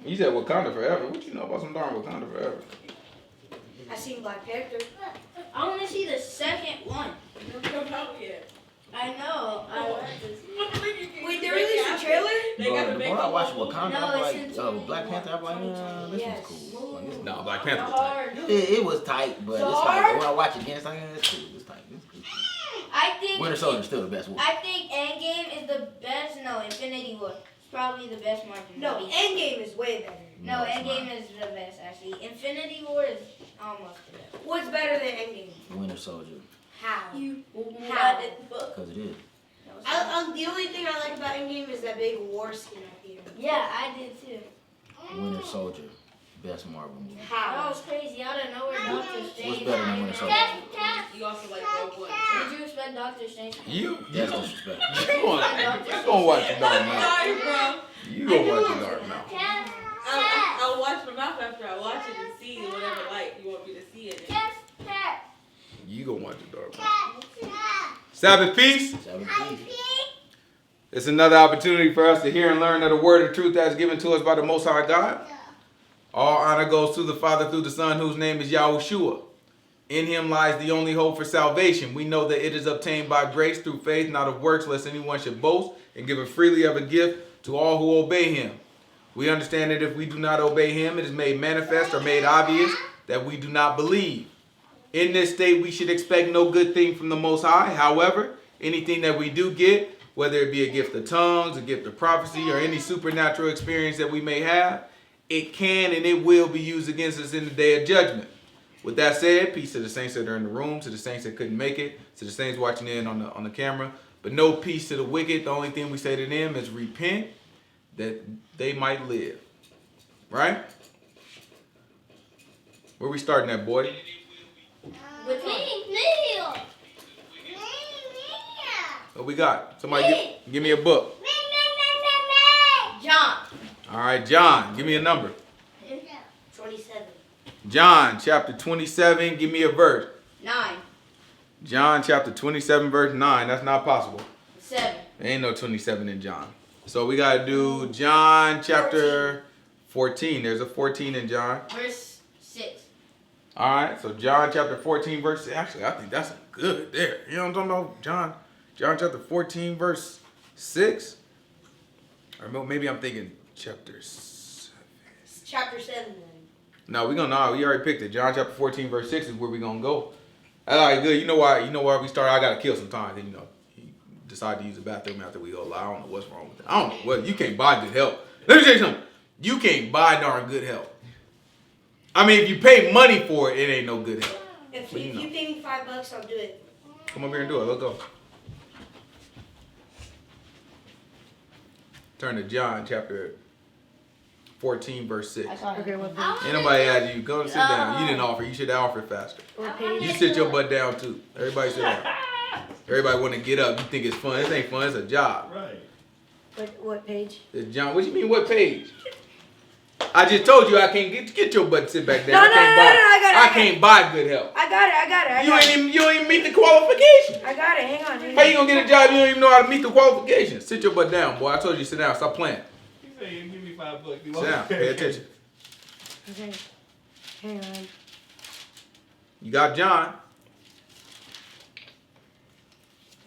You said Wakanda Forever. What you know about some darn Wakanda Forever? I seen Black Panther. I want to see the second one. It don't come out yet. I know. I want to see. Wait, they released a trailer? They gotta make when I watched movie. Wakanda, No, I'm it's like, in Black Panther, I'm like, this Yes. one's cool. Like, this- No, Black Panther was Hard. tight. it was tight, but it's like, when I watch it again, it's like, it's cool. It's tight. It's cool. I think Winter Soldier's still the best one. I think Endgame is the best. No, Infinity War. It's probably the best Marvel No, movie. Endgame is way better. No, it's Endgame not. is the best actually. Infinity War is almost the best. What's better than Endgame? Winter Soldier, How? How? because it is. The only thing I like about Endgame is that big war scene at the end. Yeah, I did too. Winter Soldier, best Marvel movie. That How? was crazy. Out of nowhere, Doctor Strange. What's better than Winter Soldier? You also like Rogue One. Did you expect Doctor Strange? You That's disrespectful. you gonna watch the dark mouth. Sorry, bro. You gonna watch the dark mouth. I'll watch my mouth after I watch it and see whatever light you want me to see it in. You gonna watch the dark mouth. Sabbath peace. It's another opportunity for us to hear and learn of the word of truth that is given to us by the Most High God. All honor goes to the Father through the Son, whose name is Yahuah. In him lies the only hope for salvation. We know that it is obtained by grace through faith, not of works, lest anyone should boast, and give it freely of a gift to all who obey him. We understand that if we do not obey him, it is made manifest or made obvious that we do not believe. In this state, we should expect no good thing from the Most High. However, anything that we do get, whether it be a gift of tongues, a gift of prophecy, or any supernatural experience that we may have, it can and it will be used against us in the day of judgment. With that said, peace to the saints that are in the room, to the saints that couldn't make it, to the saints watching in on the camera. But no peace to the wicked. The only thing we say to them is repent that they might live. Right? Where we starting at, boy? With me. What we got? Somebody give me a book. John. All right, John, give me a number. 27. John chapter 27, give me a verse. 9. John chapter 27, verse 9. That's not possible. 7. There ain't no 27 in John. So we got to do John chapter 14. There's a 14 in John. Verse 6. All right, so John chapter 14, verse 6. Actually, I think that's good there. You know what I'm talking about? John chapter 14, verse 6. Or maybe I'm thinking chapter 7. Chapter 7 then. No, we already picked it. John chapter 14, verse 6 is where we gonna go. All right, good. You know why we started? I gotta kill some time. Then he decided to use the bathroom after we go live. I don't know what's wrong with that. I don't know what. You can't buy good help. Let me tell you something. You can't buy darn good help. I mean, if you pay money for it, it ain't no good help. If Well, you pay me $5, I'll do it. Come over here and do it. Let's go. Turn to John chapter 14, verse 6. Okay, what Ain't nobody asked you. Go and sit down. You didn't offer. You should have offered faster. page? You sit your butt down too. Everybody sit down. Everybody want to get up. You think it's fun. This ain't fun. It's a job. Right. What page? It's John. What you mean? What page? I just told you I can't get your butt to sit back down. No, I can't buy good help. I got it. You ain't even meet the qualifications. I got it. Hang on. How you gonna get a job? You don't even know how to meet the qualifications. Sit your butt down, boy. I told you sit down. Stop playing. You say you give me $5. Sit down. Pay attention. Okay. Hang on. You got John.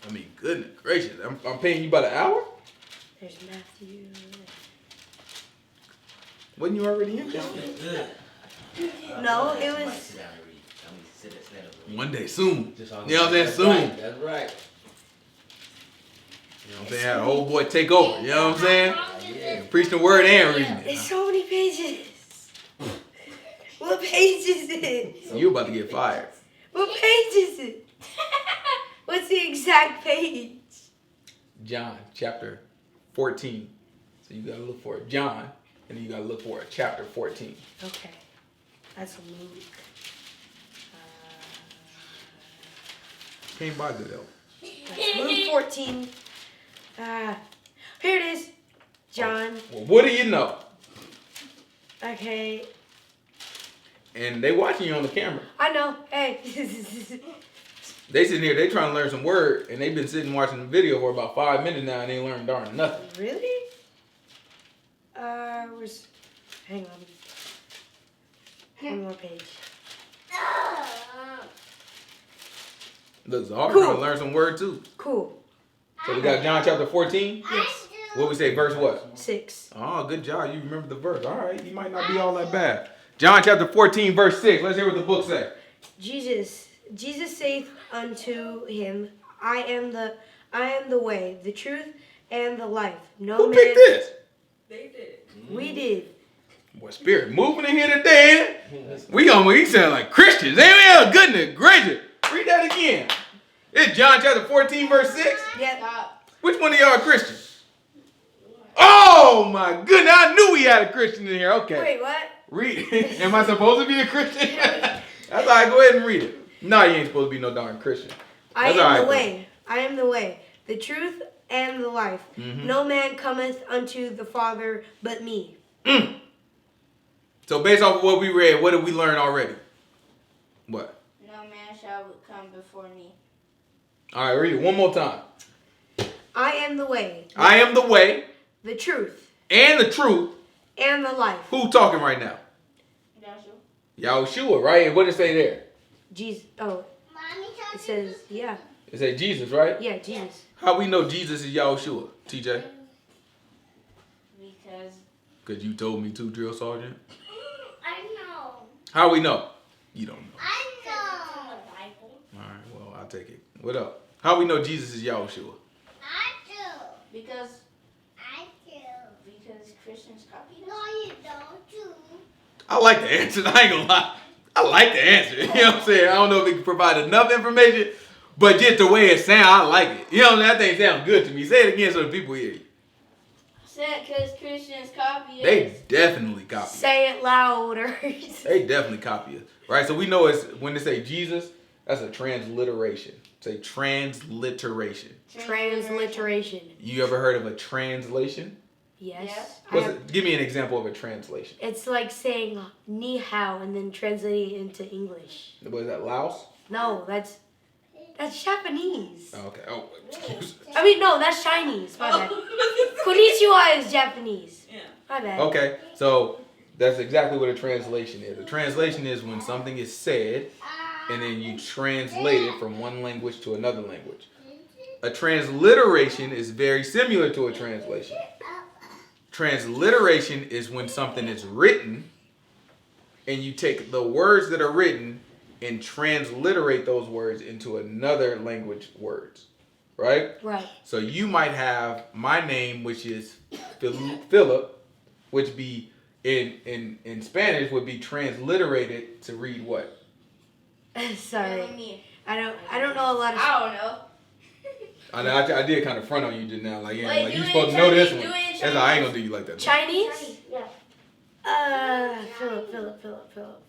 I mean, goodness gracious. I'm paying you by the hour? There's Matthew. Wasn't you already in John? No, it was. One day soon. You know what I'm saying? Soon. That's right. You know what I'm saying? Had a whole boy take over. You know what I'm saying? Yeah. Preach the word and reading There's it. so many pages. What page is it? You about to get fired. What page is it? What's the exact page? John chapter 14. So you gotta look for it. John. And then you gotta look for it. Chapter 14. Okay. That's Luke. Can't buy good help. That's Luke 14. Here it is. John. Well, what do you know? Okay. And they watching you on the camera. I know. Hey. They sitting here, they trying to learn some word, and they've been sitting watching the video for about 5 minutes now, and they learned darn nothing. Really? Where's... Look, Zahar Cool. trying to learn some word too. Cool. So we got John chapter 14. Yes. What we say, verse what? 6. Oh, good job. You remember the verse. All right. You might not be all that bad. John chapter 14, verse 6. Let's hear what the book says. Jesus saith unto him, I am the way, the truth, and the life. No Who man. picked this? They did. We did. Boy, Spirit moving in here today. We sound like Christians. Amen. Goodness gracious. Read that again. It's John chapter 14, verse 6. Yep. Stop. Which one of y'all are Christians? Oh my goodness. I knew we had a Christian in here. Okay. Wait, what? Read. Am I supposed to be a Christian? That's all right. Go ahead and read it. No, you ain't supposed to be no darn Christian. I That's all am the right, way. I am the way, the truth, and the life. Mhm. No man cometh unto the Father but me. So based off of what we read, what did we learn already? What? No man shall come before me. All right, read it one more time. I am the way, I am the way the truth, and the truth. and the life. Who talking right now? Yahuah, right? And what did it say there? Jesus. Oh, it says, yeah. It said Jesus, right? Yeah, Jesus. How we know Jesus is Yahuah, TJ? Because Because you told me to, drill sergeant. I know. How we know? You don't know. I know. Bible. All right, well, I'll take it. What up? How we know Jesus is Yahuah? I do. Because I do. Because Christians copy us. No, you don't too. I like the answer. I ain't gonna lie. I like the answer. You know what I'm saying? I don't know if it can provide enough information, but just the way it sounds, I like it. You know what I'm saying? That thing sounds good to me. Say it again so the people hear you. Said because Christians copy us. They definitely copy us. Say it louder. They definitely copy us. Right? So we know it's when they say Jesus, that's a transliteration. Say transliteration. Transliteration. You ever heard of a translation? Yes. Give me an example of a translation. It's like saying ni hao and then translating it into English. What is that, Laos? No, that's Japanese. Oh, okay. Oh, excuse me. I mean, no, that's Chinese. My bad. Konnichiwa is Japanese. Yeah. My bad. Okay, so that's exactly what a translation is. A translation is when something is said and then you translate it from one language to another language. A transliteration is very similar to a translation. Transliteration is when something is written and you take the words that are written and transliterate those words into another language words. Right? Right. So you might have my name, which is Philip, which be in Spanish would be transliterated to read what? Sorry. I don't know a lot of. I don't know. I did kind of front on you just now, like yeah, Wait, like do you it supposed in to know this Chinese, one. do it in That's I ain't gonna do you like that. Chinese? Yeah.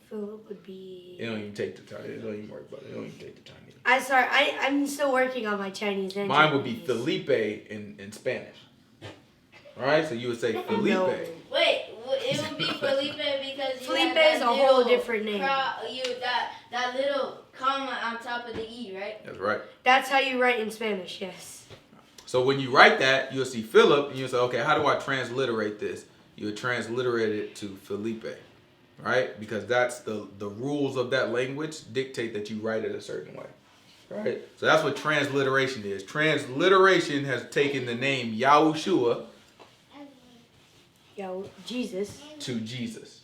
Philip would be. It don't even take the Chinese. It don't even work, but it don't even take the Chinese. I'm still working on my Chinese and Mine would be Japanese. Felipe in Spanish. All right, so you would say Felipe. No. Wait, it would be Felipe because you Felipe have that is a whole little different name. that little comma on top of the E, right? That's right. That's how you write in Spanish, yes. So when you write that, you'll see Philip, and you'll say, okay, how do I transliterate this? You'll transliterate it to Felipe, right? Because that's the rules of that language dictate that you write it a certain way, right? So that's what transliteration is. Transliteration has taken the name Yahuah Jesus. to Jesus,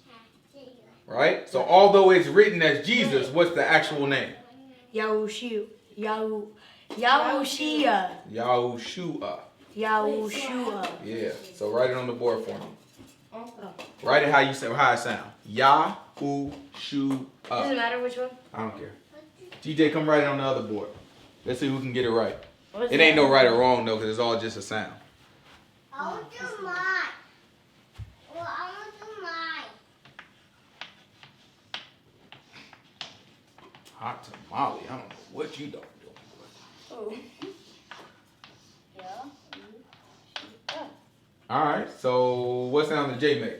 right? So although it's written as Jesus, what's the actual name? Yahushua. Yahushua. Yahushua. Yeah. So write it on the board for me. Oh. Write it how it sound. Yahushua. Doesn't matter which one. I don't care. TJ, come write it on the other board. Let's see who can get it right. What's It ain't no right or wrong though, because it's all just a sound. I want to do mine. Well, I want to do mine. Hot tamale. I don't know what you don't do. Oh. Yeah. All right. So what sound did Jay make?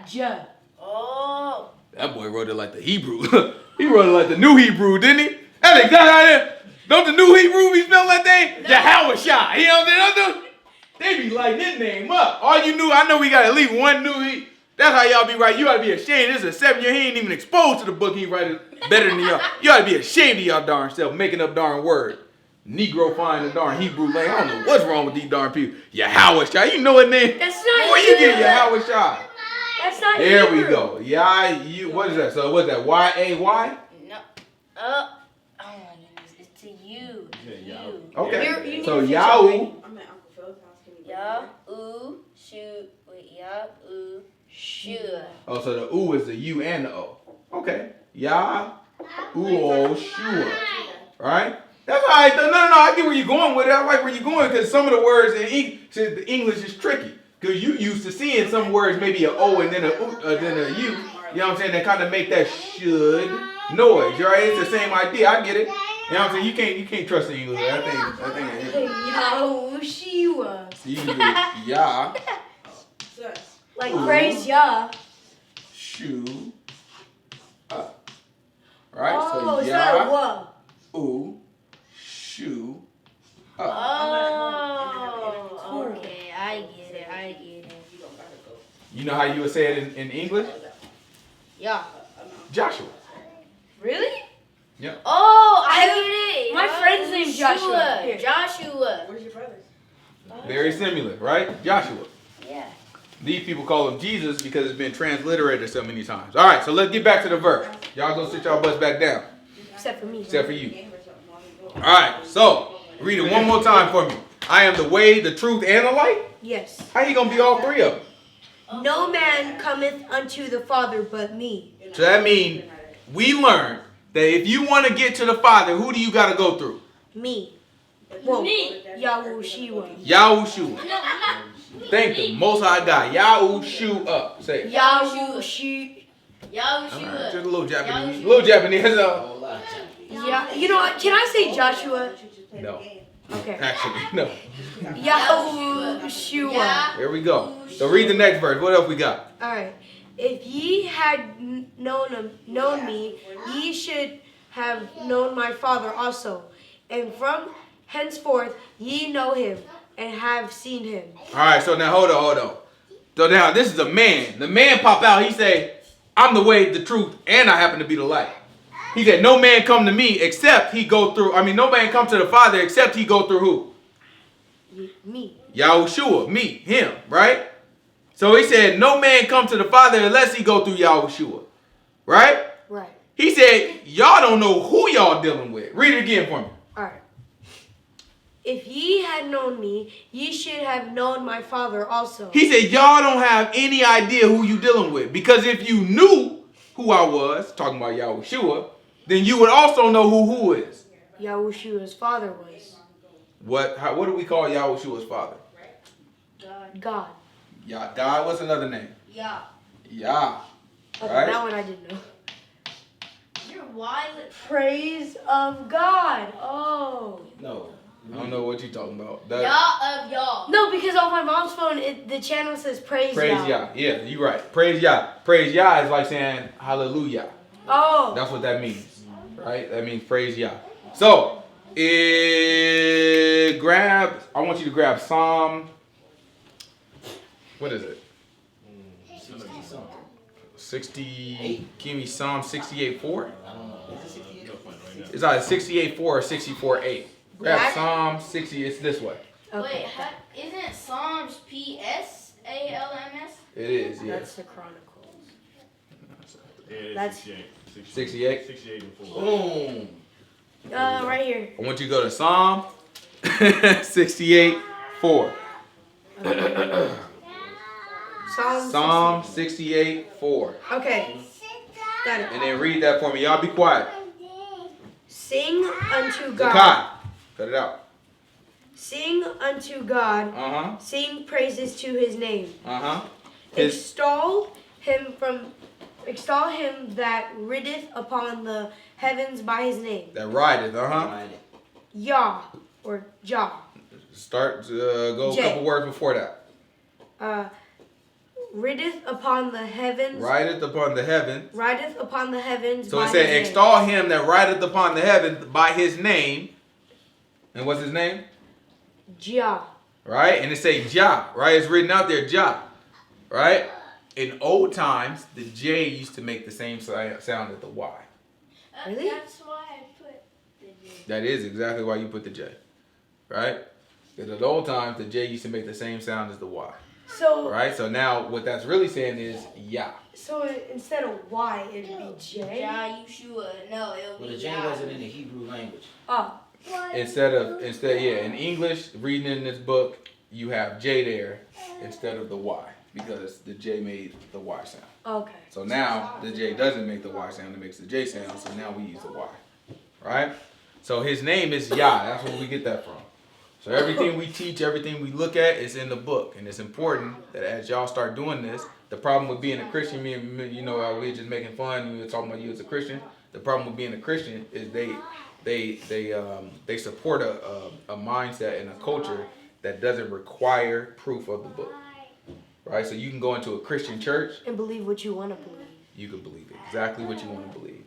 Ja. Oh. That boy wrote it like the Hebrew. He wrote it like the new Hebrew, didn't he? That's exactly how it is. Don't the new Hebrew be spelled like that? Yahuah. You know what I'm saying? They be lighting his name up. All you knew, I know we got at least one new That's how y'all be right. You ought to be ashamed. This is a 7-year. He ain't even exposed to the book. He write it better than y'all. You ought to be ashamed of y'all darn self, making up darn word. Negro find the darn Hebrew language. I don't know what's wrong with these darn people. Yahuah. You know what name? That's not Where you Hebrew. get Yahuah? That's not There Hebrew. we go. What is that? So what's that? Y-A-Y? No. Oh my goodness. It's to you. Okay. You need So to fix Yahu. your brain. I'm at Uncle Phil's house. Can you Yahu Shua. Oh, so the U is the U and the O. Okay. Yahuah Shua. Right? That's all right. No. I get where you're going with it. I like where you're going because some of the words in the English is tricky. Because you used to seeing some words, maybe an O and then a U. You know what I'm saying? That kind of make that should noise. Right? It's the same idea. I get it. You know what I'm saying? You can't trust the English. I think Yahuah. so you can do Yah, Sus. Like Ooh. praise Yah. Shu, right? Oh, So it's not a Yah, wah. U, Shu, Oh, okay. I get it. You don't gotta go. You know how you would say it in English? Yeah. Joshua. Really? Yeah. Oh, I get it. My friend's name's Joshua. Here. Joshua. Where's your brothers? Very similar, right? Joshua. Yeah. These people call him Jesus because it's been transliterated so many times. All right, so let's get back to the verse. Y'all go sit y'all butts back down, Except for me. except for you. All right, so read it one more time for me. I am the way, the truth, and the light. Yes. How you gonna be all three of them? No man cometh unto the Father but me. So that means we learned that if you want to get to the Father, who do you got to go through? Me. Well, Me. Yahushua. Yahushua. Thank the Most High God. Yahushua. Say it. Yahushua. All right, just a little Japanese. Yahushua. A little Japanese. Yeah. You know what? Can I say Joshua? No. Okay. Actually, no. Yahushua. Here we go. So read the next verse. What else we got? All right. If ye had known me, ye should have known my Father also. And from henceforth ye know him and have seen him. All right, so now hold on. So now this is a man. The man pop out. He say, I'm the way, the truth, and I happen to be the light. He said, no man come to me except he go through, no man come to the Father except he go through who? Me. Yahushua, me, him, right? So he said, no man come to the Father unless he go through Yahushua, right? Right. He said, y'all don't know who y'all dealing with. Read it again for me. All right. If ye had known me, ye should have known my Father also. He said, y'all don't have any idea who you dealing with. Because if you knew who I was, talking about Yahushua, then you would also know who is. Yahushua's father was What do we call Yahushua's father? God. God, what's another name? Yeah. Yah. Okay, Right? that one I didn't know. You're wild. Praise of God. Oh. No. I don't know what you're talking about. Y'all of y'all. No, because on my mom's phone, the channel says Praise Praise Yah. Yah. Yeah, you're right. Praise Yah. Praise Yah is like saying hallelujah. Oh. That's what that means. Right? That means praise Yah. So, I want you to grab Psalm. What is it? 60. Give me Psalm 68:4. I don't know. Is it 68? It's either 68:4 or 64:8. Grab Yeah. Psalm 60. It's this way. Okay. Wait, isn't Psalms PSALMS? It is, yeah. That's the Chronicles. Yeah, it's That's- 68. 68? 68 and 4. Boom. Right here. I want you to go to Psalm 68:4. Psalm 68:4. Okay. Got it. And then read that for me. Y'all be quiet. Sing unto God. Zakai. Cut it out. Sing unto God. Uh-huh. Sing praises to his name. Uh-huh. His Extol him that rideth upon the heavens by his name. that rideth, uh-huh. Yah or Jah. Start go a J. couple words before that. Rideth upon the heavens. Rideth upon the heaven. Rideth upon the heavens. So by it said, his name. extol him that rideth upon the heaven by his name. And what's his name? Jah. Right? And it say Jah, right? It's written out there, Jah. Right? in old times, the J used to make the same sound as the Y. Really? That's why I put the J. That is exactly why you put the J, right? Because in old times, the J used to make the same sound as the Y, So right? So now what that's really saying is Yah. So instead of Y, it'd be J. Yahuah. No, it'll Well, be the J wasn't in the Hebrew language. Oh, Instead, in English, reading in this book, you have J there instead of the Y because the J made the Y sound. okay. So now the J doesn't make the Y sound, it makes the J sound, so now we use the Y. Right? So his name is Yah. That's where we get that from. So everything we teach, everything we look at is in the book. And it's important that as y'all start doing this, the problem with being a Christian, me and we're just making fun, we were talking about you as a Christian. The problem with being a Christian is they support a mindset and a culture that doesn't require proof of the book. Right? So you can go into a Christian church And believe what you want to believe. you can believe exactly what you want to believe,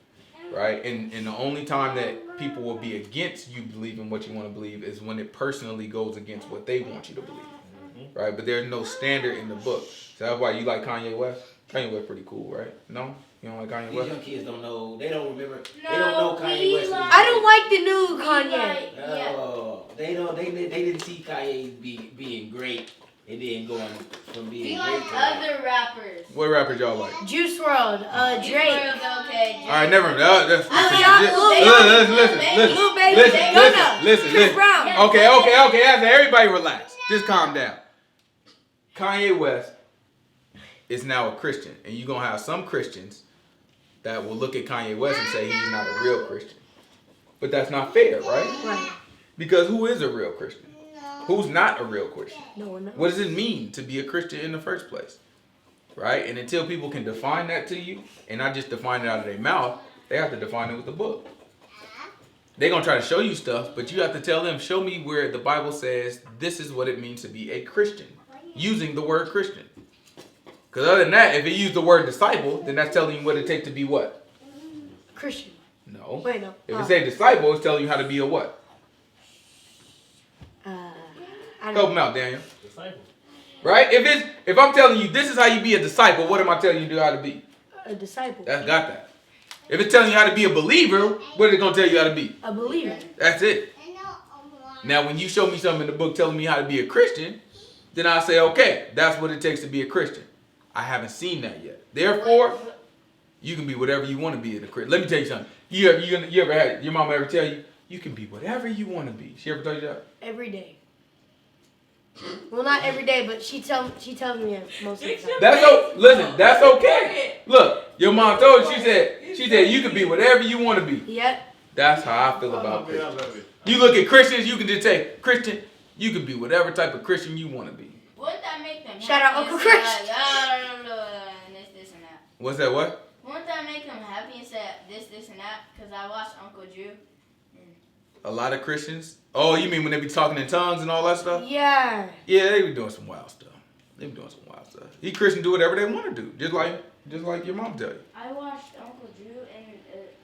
right? And the only time that people will be against you believing what you want to believe is when it personally goes against what they want you to believe, right? But there's no standard in the book. So that's why you like Kanye West. Kanye West pretty cool, right? No, you don't like Kanye These West? young kids don't know. They don't remember. They don't know Kanye West. I don't like the new Kanye. Oh, they don't. They didn't see Kanye being great, and then going from being We great like to other rappers. What rappers y'all like? Juice WRLD, Drake. Okay. All right, never mind. Listen, Lil Baby, listen. Chris Brown. Okay. After everybody relax. Just calm down. Kanye West is now a Christian, and you're gonna have some Christians that will look at Kanye West and say he's not a real Christian. But that's not fair, right? Right. Because who is a real Christian? Who's not a real Christian? No one knows. What does it mean to be a Christian in the first place? Right? And until people can define that to you, and not just define it out of their mouth, they have to define it with the book. They're going to try to show you stuff, but you have to tell them, show me where the Bible says this is what it means to be a Christian, using the word Christian. Because other than that, if it used the word disciple, then that's telling you what it takes to be what? Christian. No. Wait, no. If it say disciple, it's telling you how to be a what? I Help don't them out, Daniel. Disciple. Right? If I'm telling you this is how you be a disciple, what am I telling you to do how to be? a disciple. That's got that. If it's telling you how to be a believer, what is it going to tell you how to be? A believer. That's it. Now, when you show me something in the book telling me how to be a Christian, then I say, okay, that's what it takes to be a Christian. I haven't seen that yet. Therefore, you can be whatever you want to be in a Christian. Let me tell you something. You ever had your mama ever tell you, you can be whatever you want to be? She ever told you that? Every day. Well, not every day, but she tells me it most of the time. That's okay. Look, your mom told you, she said you can be whatever you want to be. Yep. That's how I feel about I Christians. love it. You look at Christians, you can just say, Christian, you can be whatever type of Christian you want to be. Wouldn't that make them Shout out happy Uncle and say, Chris. this and that? What's that, what? Wouldn't that make them happy and say this and that? Because I watched Uncle Drew. A lot of Christians? Oh, you mean when they be talking in tongues and all that stuff? Yeah. Yeah, they be doing some wild stuff. He Christian do whatever they want to do, just like your mom tell you. I watched Uncle Drew and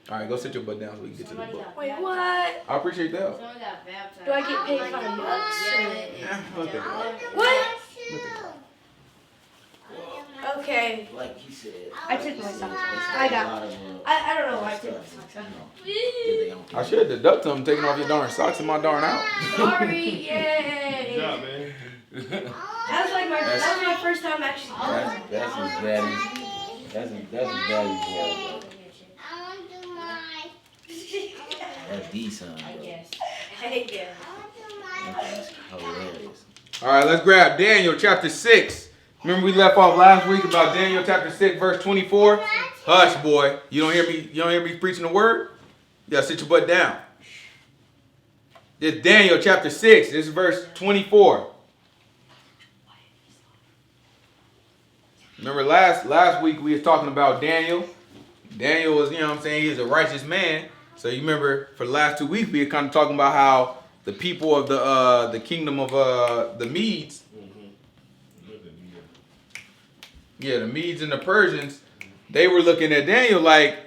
All right, go sit your butt down so we can get to the somebody book. got Wait, baptized. what? I appreciate the help. Someone got baptized. Do I get paid $5? Yeah, I'll take it. What? Look at that. Okay. Like he said. I took my socks off. I don't know why I took my socks off. I should deduct them taking off your darn socks and my darn out. Sorry. Good Yay. job, man. That was my first time actually. That's his daddy. That's his daddy's boy. That's the son. I guess. Hey, yeah. That's hilarious. All right, let's grab Daniel chapter 6. Remember we left off last week about Daniel chapter 6 verse 24? Hush, boy. You don't hear me preaching the word? You gotta sit your butt down. This Daniel chapter 6, this is verse 24. Remember last week we was talking about Daniel. Daniel was, he's a righteous man. So you remember for the last 2 weeks we were kind of talking about how the people of the kingdom of the Medes, the Medes and the Persians, they were looking at Daniel like,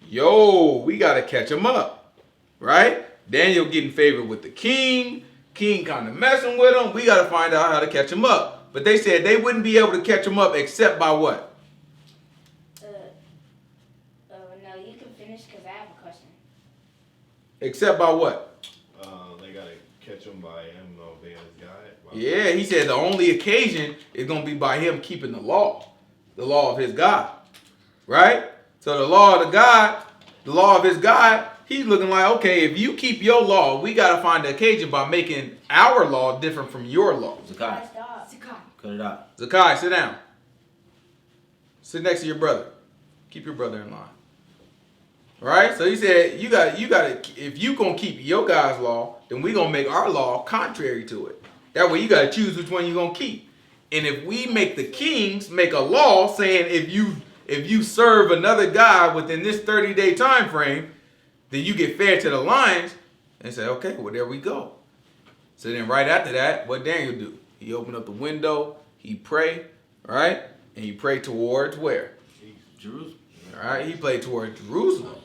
yo, we got to catch him up, right? Daniel getting favored with the king kind of messing with him. We got to find out how to catch him up. But they said they wouldn't be able to catch him up except by what? Except by what? They gotta catch him by him obeying his God. Yeah, he said the only occasion is going to be by him keeping the law of his God. Right? So the law of his God, he's looking like, okay, if you keep your law, we got to find the occasion by making our law different from your law. Zakai. Cut it out. Zakai, sit down. Sit next to your brother. Keep your brother in line. Right? So he said, you got to, if you going to keep your God's law, then we going to make our law contrary to it. That way you got to choose which one you're going to keep. And if we make the kings make a law saying if you serve another God within this 30-day time frame, then you get fed to the lions, and say, okay, well, there we go. So then right after that, what Daniel do? He opened up the window, he prayed, right? And he prayed towards where? Jerusalem. All right, he prayed towards Jerusalem,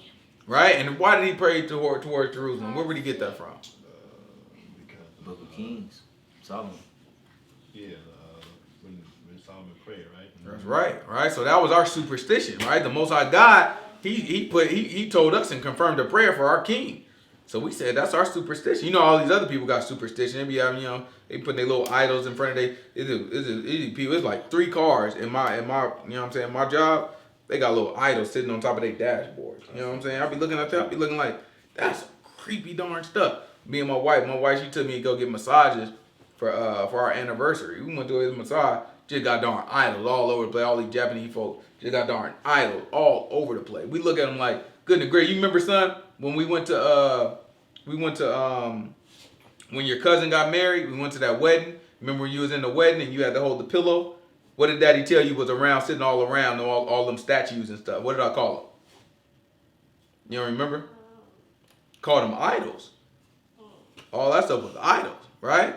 right? And why did he pray towards Jerusalem? Where would he get that from? Book of Kings. Solomon. Yeah, when Solomon prayed, right? That's right. So that was our superstition, right? The Most High God, he told us and confirmed a prayer for our king. So we said that's our superstition. You know, all these other people got superstition. They be having, they put their little idols in front of it's like 3 cars in my, you know what I'm saying, my job. They got little idols sitting on top of their dashboards. You know what I'm saying? I be looking at that, I be looking like, that's creepy darn stuff. Me and my wife, she took me to go get massages for our anniversary. We went to a massage, just got darn idols all over the place. All these Japanese folks just got darn idols all over the place. We look at them like, goodness gracious. You remember, son, when we went to when your cousin got married, we went to that wedding. Remember when you was in the wedding and you had to hold the pillow? What did Daddy tell you was around, sitting all around, all them statues and stuff? What did I call them? You don't remember? Called them idols. All that stuff was idols, right?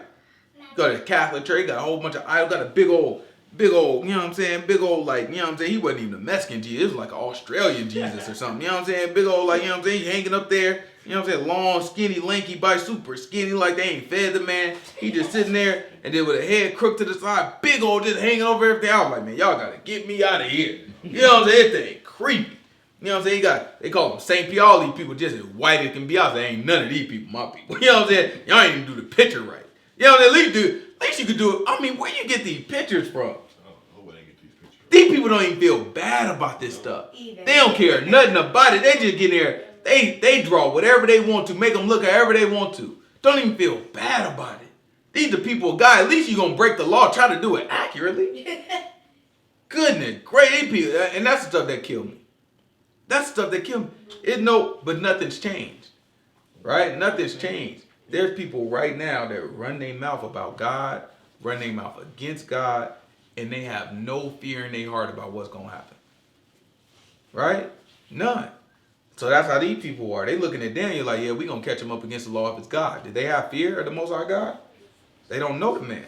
Go to the Catholic church, got a whole bunch of idols, got a big old, you know what I'm saying? Big old, like, you know what I'm saying? He wasn't even a Mexican Jesus. It was like an Australian Jesus or something. You know what I'm saying? Big old, like, you know what I'm saying? He hanging up there. You know what I'm saying? Long, skinny, lanky, by super skinny, like they ain't fed the man. He just sitting there and then with a head crooked to the side, big old just hanging over everything. I was like, man, y'all gotta get me out of here. You know what I'm saying? This thing creepy. You know what I'm saying? They call them St. P. All these people just as white as can be. I was like, ain't none of these people my people. You know what I'm saying? Y'all ain't even do the picture right. You know what I'm saying? At least you could do it. I mean, where you get these pictures from? These people don't even feel bad about this stuff. They don't care nothing about it. They just get there. They draw whatever they want to, make them look however they want to. Don't even feel bad about it. These are people of God. At least you're going to break the law. Try to do it accurately. Goodness, great people. And that's the stuff that killed me. That's the stuff that killed me. But nothing's changed. Right? Nothing's changed. There's people right now that run their mouth about God, run their mouth against God, and they have no fear in their heart about what's going to happen. Right? None. So that's how these people are. They looking at Daniel like, yeah, we're going to catch him up against the law of his God. Did they have fear of the Most High God? They don't know the man.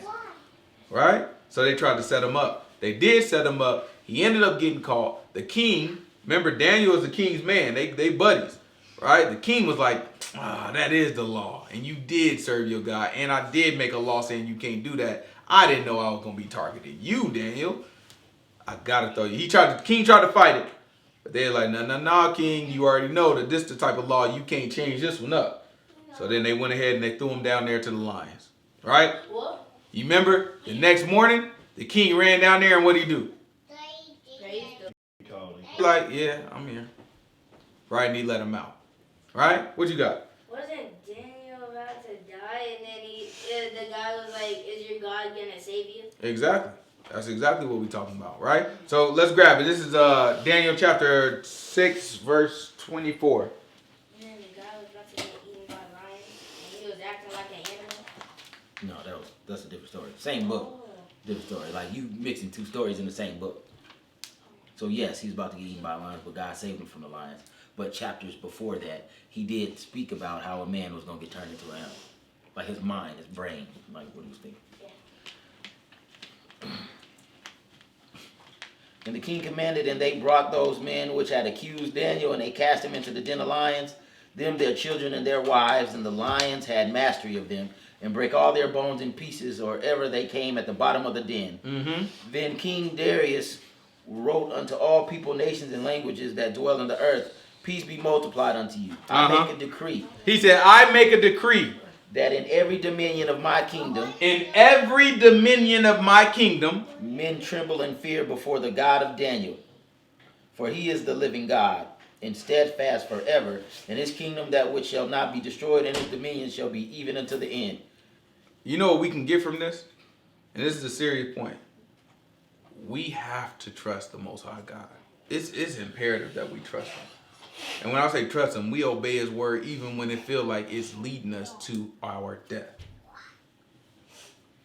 Right? So they tried to set him up. They did set him up. He ended up getting caught. The king, remember Daniel is the king's man. They buddies. Right? The king was like, that is the law. And you did serve your God. And I did make a law saying you can't do that. I didn't know I was going to be targeting you, Daniel. I got to throw you. The king tried to fight it. But they're like, no, king, you already know that this is the type of law, you can't change this one up. So then they went ahead and they threw him down there to the lions. Right? What? You remember, the next morning, the king ran down there and what did he do? Like, yeah, I'm here. Right, and he let him out. Right? What you got? Wasn't Daniel about to die and then the guy was like, is your God going to save you? Exactly. That's exactly what we're talking about, right? So let's grab it. This is Daniel chapter 6, verse 24. And then the guy was about to get eaten by lions and he was acting like an animal? No, that's a different story. Same book. Different story. Like you mixing 2 stories in the same book. So yes, he's about to get eaten by lions, but God saved him from the lions. But chapters before that, he did speak about how a man was going to get turned into an animal. Like his mind, his brain, like what he was thinking. And the king commanded, and they brought those men which had accused Daniel, and they cast him into the den of lions, them, their children, and their wives, and the lions had mastery of them, and break all their bones in pieces, or ever they came at the bottom of the den. Mm-hmm. Then King Darius wrote unto all people, nations, and languages that dwell on the earth, peace be multiplied unto you. I make a decree. He said, I make a decree. That in every dominion of my kingdom. In every dominion of my kingdom. Men tremble and fear before the God of Daniel. For he is the living God, and steadfast forever. And his kingdom that which shall not be destroyed, and his dominion shall be even unto the end. You know what we can get from this? And this is a serious point. We have to trust the Most High God. It's imperative that we trust him. And when I say trust him, we obey his word even when it feels like it's leading us to our death.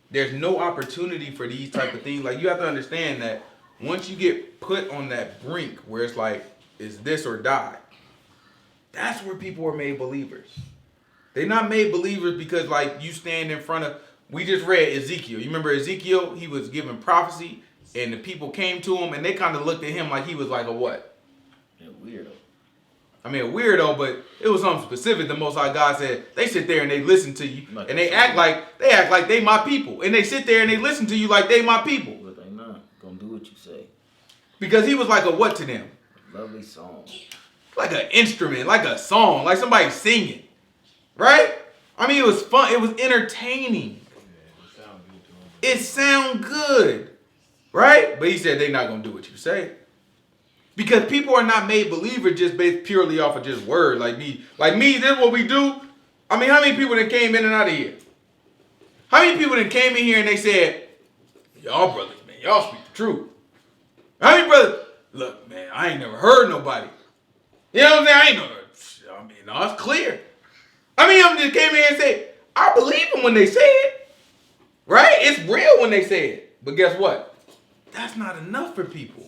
There's no opportunity for these type of things. Like, you have to understand that once you get put on that brink where it's like, it's this or die, that's where people are made believers. They're not made believers because, like, you stand in front of, we just read Ezekiel. You remember Ezekiel? He was giving prophecy, and the people came to him, and they kind of looked at him like he was like a what? Yeah, weirdo. I mean, a weirdo, but it was something specific. The Most High God said, they sit there and they listen to you, like, and they act like they my people. And they sit there and they listen to you like they my people. But they not gonna do what you say. Because he was like a what to them? A lovely song. Like an instrument, like a song, like somebody singing. Right? I mean, it was fun. It was entertaining. It sound good. Right? But he said they're not going to do what you say. Because people are not made believers just based purely off of just word. Like me, this is what we do. I mean, how many people that came in and out of here? How many people that came in here and they said, y'all brothers, man, y'all speak the truth. How many brothers? Look, man, I ain't never heard nobody. You know what I'm saying? I ain't never, I mean, no, it's clear. I mean, I'm just came in here and said, I believe them when they say it. Right? It's real when they say it. But guess what? That's not enough for people.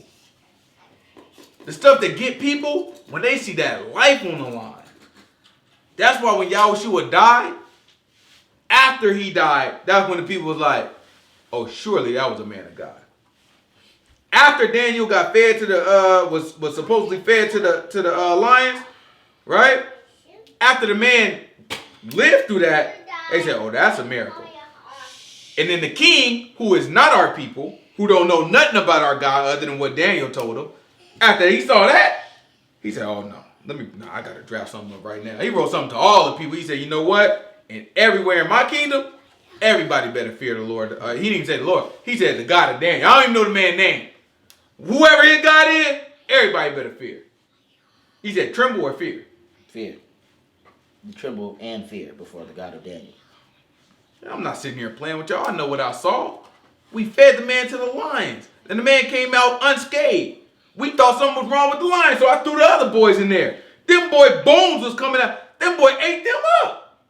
The stuff that get people, when they see that life on the line. That's why when Yahuah died, after he died, that's when the people was like, oh, surely that was a man of God. After Daniel got fed to the, was supposedly fed to the lions, right? After the man lived through that, they said, oh, that's a miracle. And then the king, who is not our people, who don't know nothing about our God other than what Daniel told him, after he saw that, he said, oh, no, I got to draft something up right now. He wrote something to all the people. He said, you know what? And everywhere in my kingdom, everybody better fear the Lord. He didn't even say the Lord. He said the God of Daniel. I don't even know the man's name. Whoever his God is, everybody better fear. He said tremble or fear? Fear. You tremble and fear before the God of Daniel. I'm not sitting here playing with y'all. I know what I saw. We fed the man to the lions. And the man came out unscathed. We thought something was wrong with the lions, so I threw the other boys in there. Them boy bones was coming out. Them boy ate them up.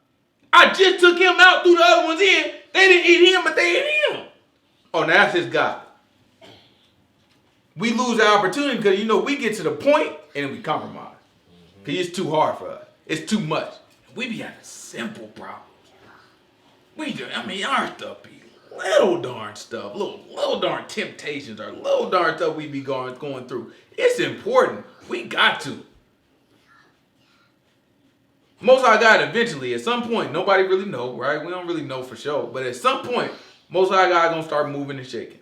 I just took him out, threw the other ones in. They didn't eat him, but they ate him. Oh, now that's his God. We lose our opportunity because, you know, we get to the point and then we compromise. Because it's too hard for us. It's too much. We be having simple problems. Our stuff be little darn stuff. Little darn temptations or little darn stuff we be going through. It's important. We got to. Most High God eventually, at some point, nobody really know, right? We don't really know for sure. But at some point, Most High God gonna start moving and shaking.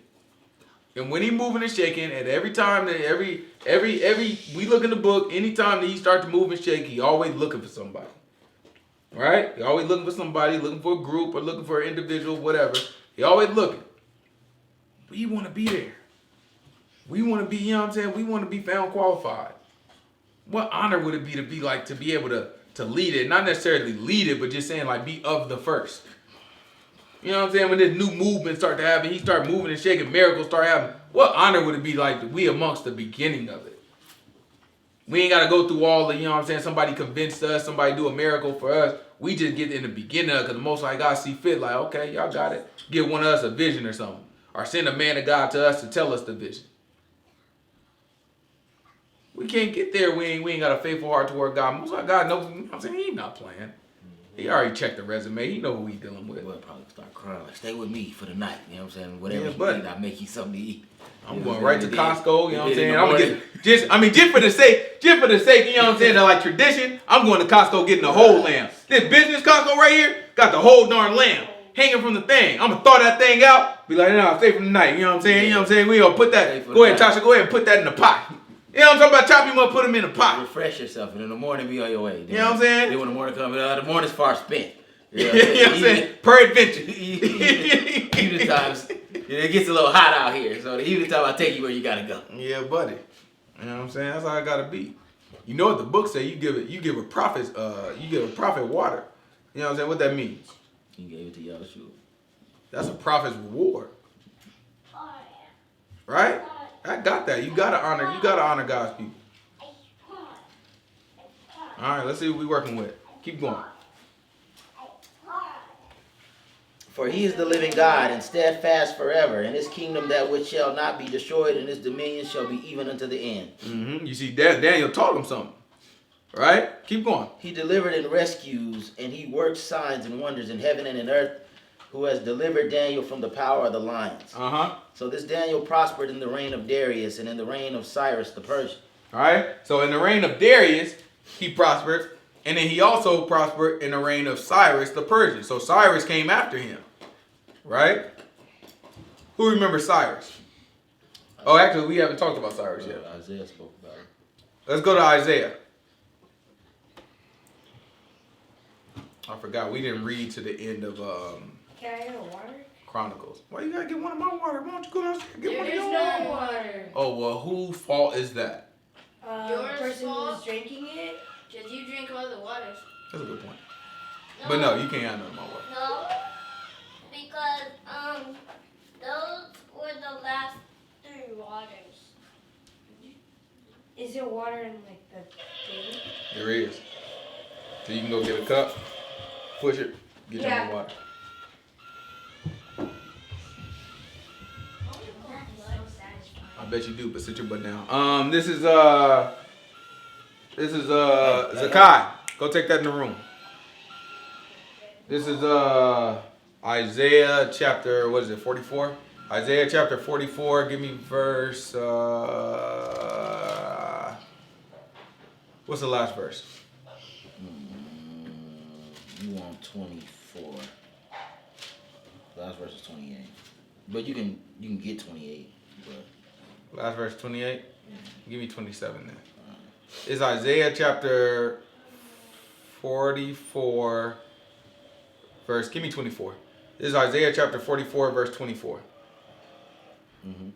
And when he moving and shaking, and every time that we look in the book, anytime that he starts to move and shake, he always looking for somebody. Right? He always looking for somebody, looking for a group or looking for an individual, whatever. He always looking. We want to be there. We want to be, you know what I'm saying? We want to be found qualified. What honor would it be to be able to lead it? Not necessarily lead it, but just saying like be of the first. You know what I'm saying? When this new movement start to happen, he start moving and shaking, miracles start happening. What honor would it be like to be amongst the beginning of it? We ain't got to go through all the, you know what I'm saying? Somebody convinced us, somebody do a miracle for us. We just get in the beginning of it because the Most High God see fit, like, okay, y'all got it. Give one of us a vision or something. Or send a man of God to us to tell us the vision. We can't get there. We ain't got a faithful heart toward God. Most High God knows, you know what I'm saying? He not playing. He already checked the resume. He know who he dealing with. We'll probably start crying. Like, stay with me for the night. You know what I'm saying? Whatever Yeah, you but need, I'll make you something to eat. I'm going right to Costco, you know what I'm saying? I'm gonna get just for the sake, you know what I'm saying, like tradition, I'm going to Costco getting the whole lamb. This business Costco right here got the whole darn lamb hanging from the thing. I'm gonna throw that thing out, be like, no, stay for the night, you know what I'm saying? You know what I'm saying? We gonna put that, go ahead, Tasha, go ahead and put that in the pot. You You know what I'm talking about? Chop him up, put him in a pot. Refresh yourself, and in the morning be on your way. You know what I'm saying? Then when the morning comes, the morning's far spent. You know what I'm saying? Per adventure. Evening times, it gets a little hot out here, so the evening time I take you where you gotta go. Yeah, buddy. You know what I'm saying? That's how I gotta be. You know what the book say? You give a prophet water. You know what I'm saying? What that means? You gave it to Yahuah. That's a prophet's reward. Right? I got that. You gotta honor God's people. Alright, let's see what we're working with. Keep going. For he is the living God, and steadfast forever, and his kingdom that which shall not be destroyed, and his dominion shall be even unto the end. Mm-hmm. You see, Daniel taught him something. Right? Keep going. He delivered and rescues, and he works signs and wonders in heaven and in earth, who has delivered Daniel from the power of the lions. Uh-huh. So this Daniel prospered in the reign of Darius and in the reign of Cyrus the Persian. Alright? So in the reign of Darius, he prospered. And then he also prospered in the reign of Cyrus the Persian. So Cyrus came after him. Right? Who remembers Cyrus? Oh, actually, we haven't talked about Cyrus yet. Isaiah spoke about it. Let's go to Isaiah. I forgot. We didn't read to the end of Can I get a water? Chronicles. Why you gotta get one of my water? Why don't you go downstairs and get one of There's your no water. Oh, well, whose fault is that? The person who's drinking it. Because you drink all the waters. That's a good point. But no, you can't have none of my water. No. Because those were the last 3 waters. Is there water in like the thing? There is. So you can go get a cup, push it, get your own water. I bet you do, but sit your butt down. This is Zakai. Go take that in the room. This is Isaiah chapter, what is it, 44? Isaiah chapter 44, give me verse, what's the last verse? You want 24. Last verse is 28. But you can get 28. But Last verse 28? Give me 27 then. It's Isaiah chapter 44, verse, give me 24. This is Isaiah chapter 44, verse 24. mm-hmm.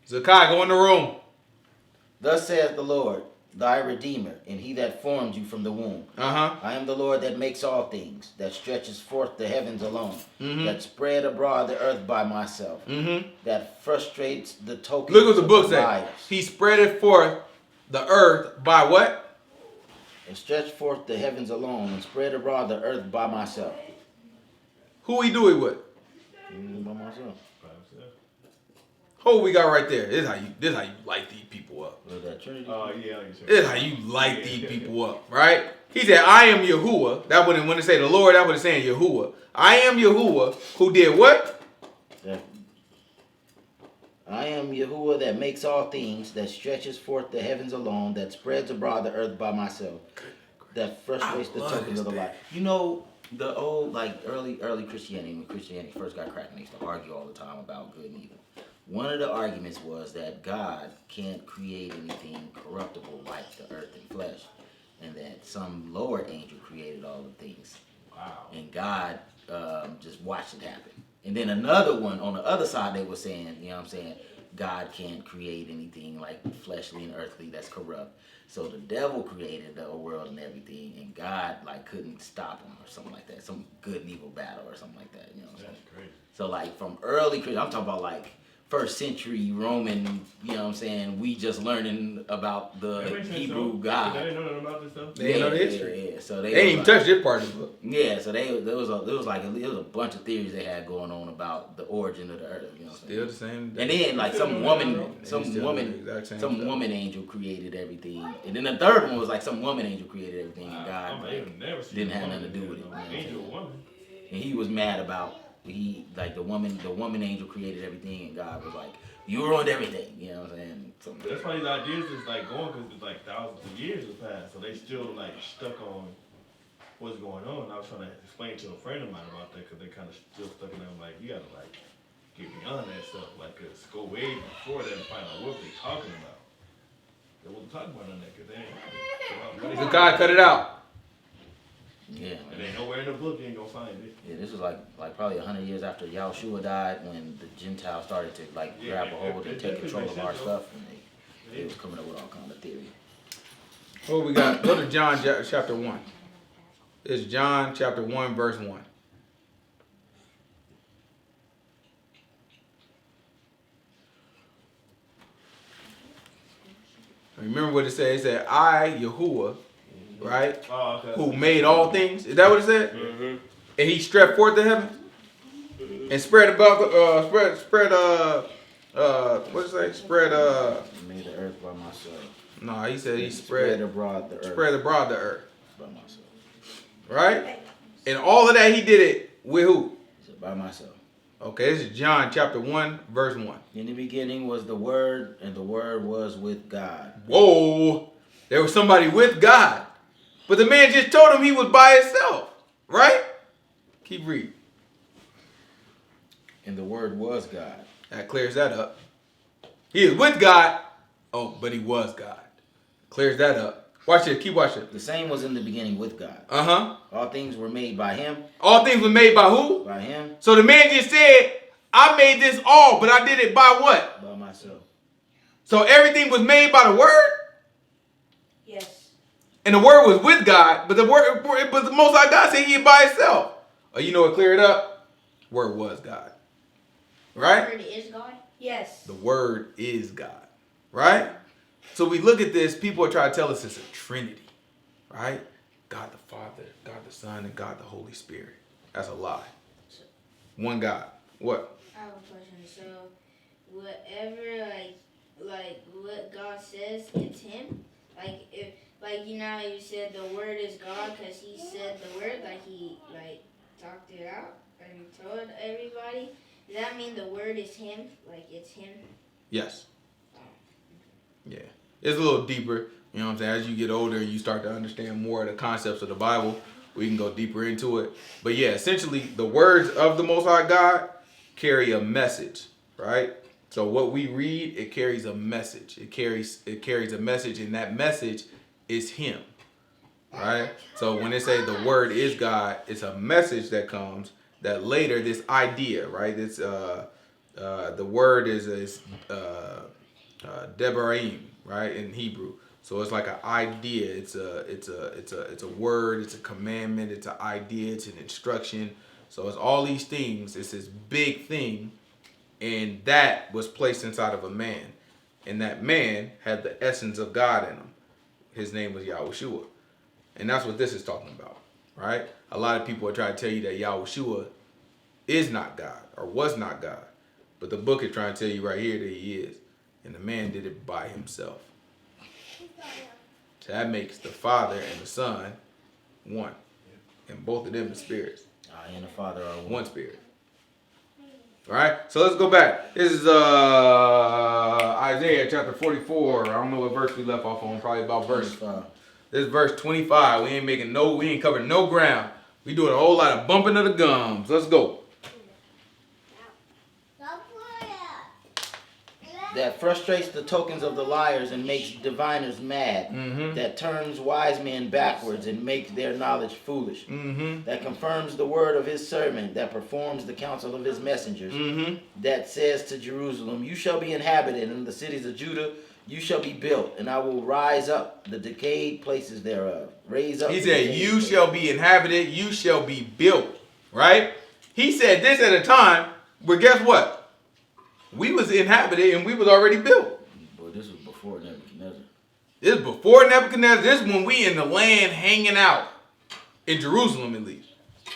Zakai, go in the room. Thus saith the Lord, thy Redeemer, and he that formed you from the womb. Uh-huh. I am the Lord that makes all things, that stretches forth the heavens alone, Mm-hmm. that spread abroad the earth by myself, Mm-hmm. that frustrates the tokens Look what the of book the says. liars. He spreadeth forth the earth by what? And stretched forth the heavens alone, and spread abroad the earth by myself. Who he do it with? By myself. Who we got right there? This is how you light these people up. Was that Trinity? Oh, yeah. This is how you light these people up, right? He said, I am Yahuah. That wouldn't, when it say the Lord, that would saying Yahuah. I am Yahuah who did what? I am Yahuah that makes all things, that stretches forth the heavens alone, that spreads abroad the earth by myself, that frustrates the tokens of the light. You know, the old, like, early Christianity, when Christianity first got cracking, they used to argue all the time about good and evil. One of the arguments was that God can't create anything corruptible like the earth and flesh, and that some lower angel created all the things. Wow. And God just watched it happen. And then another one, on the other side, they were saying, you know what I'm saying, God can't create anything like fleshly and earthly that's corrupt. So the devil created the world and everything, and God like couldn't stop him or something like that. Some good and evil battle or something like that. You know what I'm saying? That's crazy. So like from early Christian, I'm talking about like 1st century Roman, you know what I'm saying, we just learning about the Hebrew God. They didn't know nothing about this stuff? They didn't know the history. Yeah. So They ain't even touched this part of the book. yeah, so there was a bunch of theories they had going on about the origin of the earth. You know what I'm saying? Still the same. And then like some woman angel created everything, and then the third one was like some woman angel created everything, and God didn't have nothing to do with it. Angel woman. And he was mad about the woman angel created everything, and God was like, you ruined everything. You know what I'm saying? Something That's why these ideas is like going because it's like thousands of years have passed, so they still like stuck on what's going on. I was trying to explain to a friend of mine about that because they kind of still stuck in there. I'm like, you gotta like get beyond that stuff. Like, go way before that and find out what they're talking about. They wasn't talking about none of that because they ain't. The God cut it out. Yeah. It ain't nowhere in the book. You ain't gonna find it. Yeah, this was like probably 100 years after Yahuah died, when the Gentiles started to like grab a hold and take control of our stuff, and they was coming up with all kind of theory. What we got? Go to John chapter 1. It's John chapter 1 verse 1. Remember what it said? It said, I, Yahuah, right? Oh, okay. Who made all things. Is that what it said? Mm-hmm. And he stretched forth the heaven and spread above the what did it say? Spread Made the earth by myself. No, he said he spread abroad the earth. Spread abroad the earth. By myself. Right? And all of that he did it with who? He said by myself. Okay, this is John chapter 1, verse 1. In the beginning was the Word, and the Word was with God. Whoa! There was somebody with God. But the man just told him he was by himself. Right? Keep reading. And the Word was God. That clears that up. He is with God. Oh, but he was God. Clears that up. Watch it. Keep watching. The same was in the beginning with God. Uh-huh. All things were made by Him. All things were made by who? By Him. So the man just said, I made this all, but I did it by what? By myself. So everything was made by the Word? Yes. And the Word was with God, but the Most High God said he by himself. Oh, you know what cleared up? Word was God. Right? The word is God? Yes. The Word is God. Right? So we look at this, people are trying to tell us it's a Trinity. Right? God the Father, God the Son, and God the Holy Spirit. That's a lie. One God. What? I have a question. So, whatever, like what God says, it's Him? Like, if, like, you know how you said the Word is God because He said the Word, like, He, like, talked it out and told everybody? Does that mean the Word is Him? Like, it's Him? Yes. Yeah. It's a little deeper. You know what I'm saying? As you get older and you start to understand more of the concepts of the Bible, we can go deeper into it. But yeah, essentially, the words of the Most High God carry a message, right? So what we read, it carries a message. It carries a message, and that message is Him, right? So when they say the Word is God, it's a message that comes that later this idea, right? This the word is Devarim, right, in Hebrew. So it's like an idea. It's a word. It's a commandment. It's an idea. It's an instruction. So it's all these things. It's this big thing, and that was placed inside of a man, and that man had the essence of God in him. His name was Yahuah, and that's what this is talking about, right? A lot of people are trying to tell you that Yahuah is not God or was not God, but the book is trying to tell you right here that He is, and the man did it by himself. So that makes the Father and the Son one. And both of them are spirits. I and the Father are One spirit. Alright? So let's go back. This is Isaiah chapter 44. I don't know what verse we left off on. Probably about verse 25. This is verse 25. We ain't covering no ground. We doing a whole lot of bumping of the gums. Let's go. That frustrates the tokens of the liars and makes diviners mad. Mm-hmm. That turns wise men backwards and makes their knowledge foolish. Mm-hmm. That confirms the word of His servant. That performs the counsel of His messengers. Mm-hmm. That says to Jerusalem, you shall be inhabited, and the cities of Judah, you shall be built, and I will rise up the decayed places thereof. Raise up. He said, you shall be inhabited, you shall be built. Right? He said this at a time where guess what? We was inhabited and we was already built. Boy, this was before Nebuchadnezzar. This is before Nebuchadnezzar. This is when we in the land hanging out. In Jerusalem at least.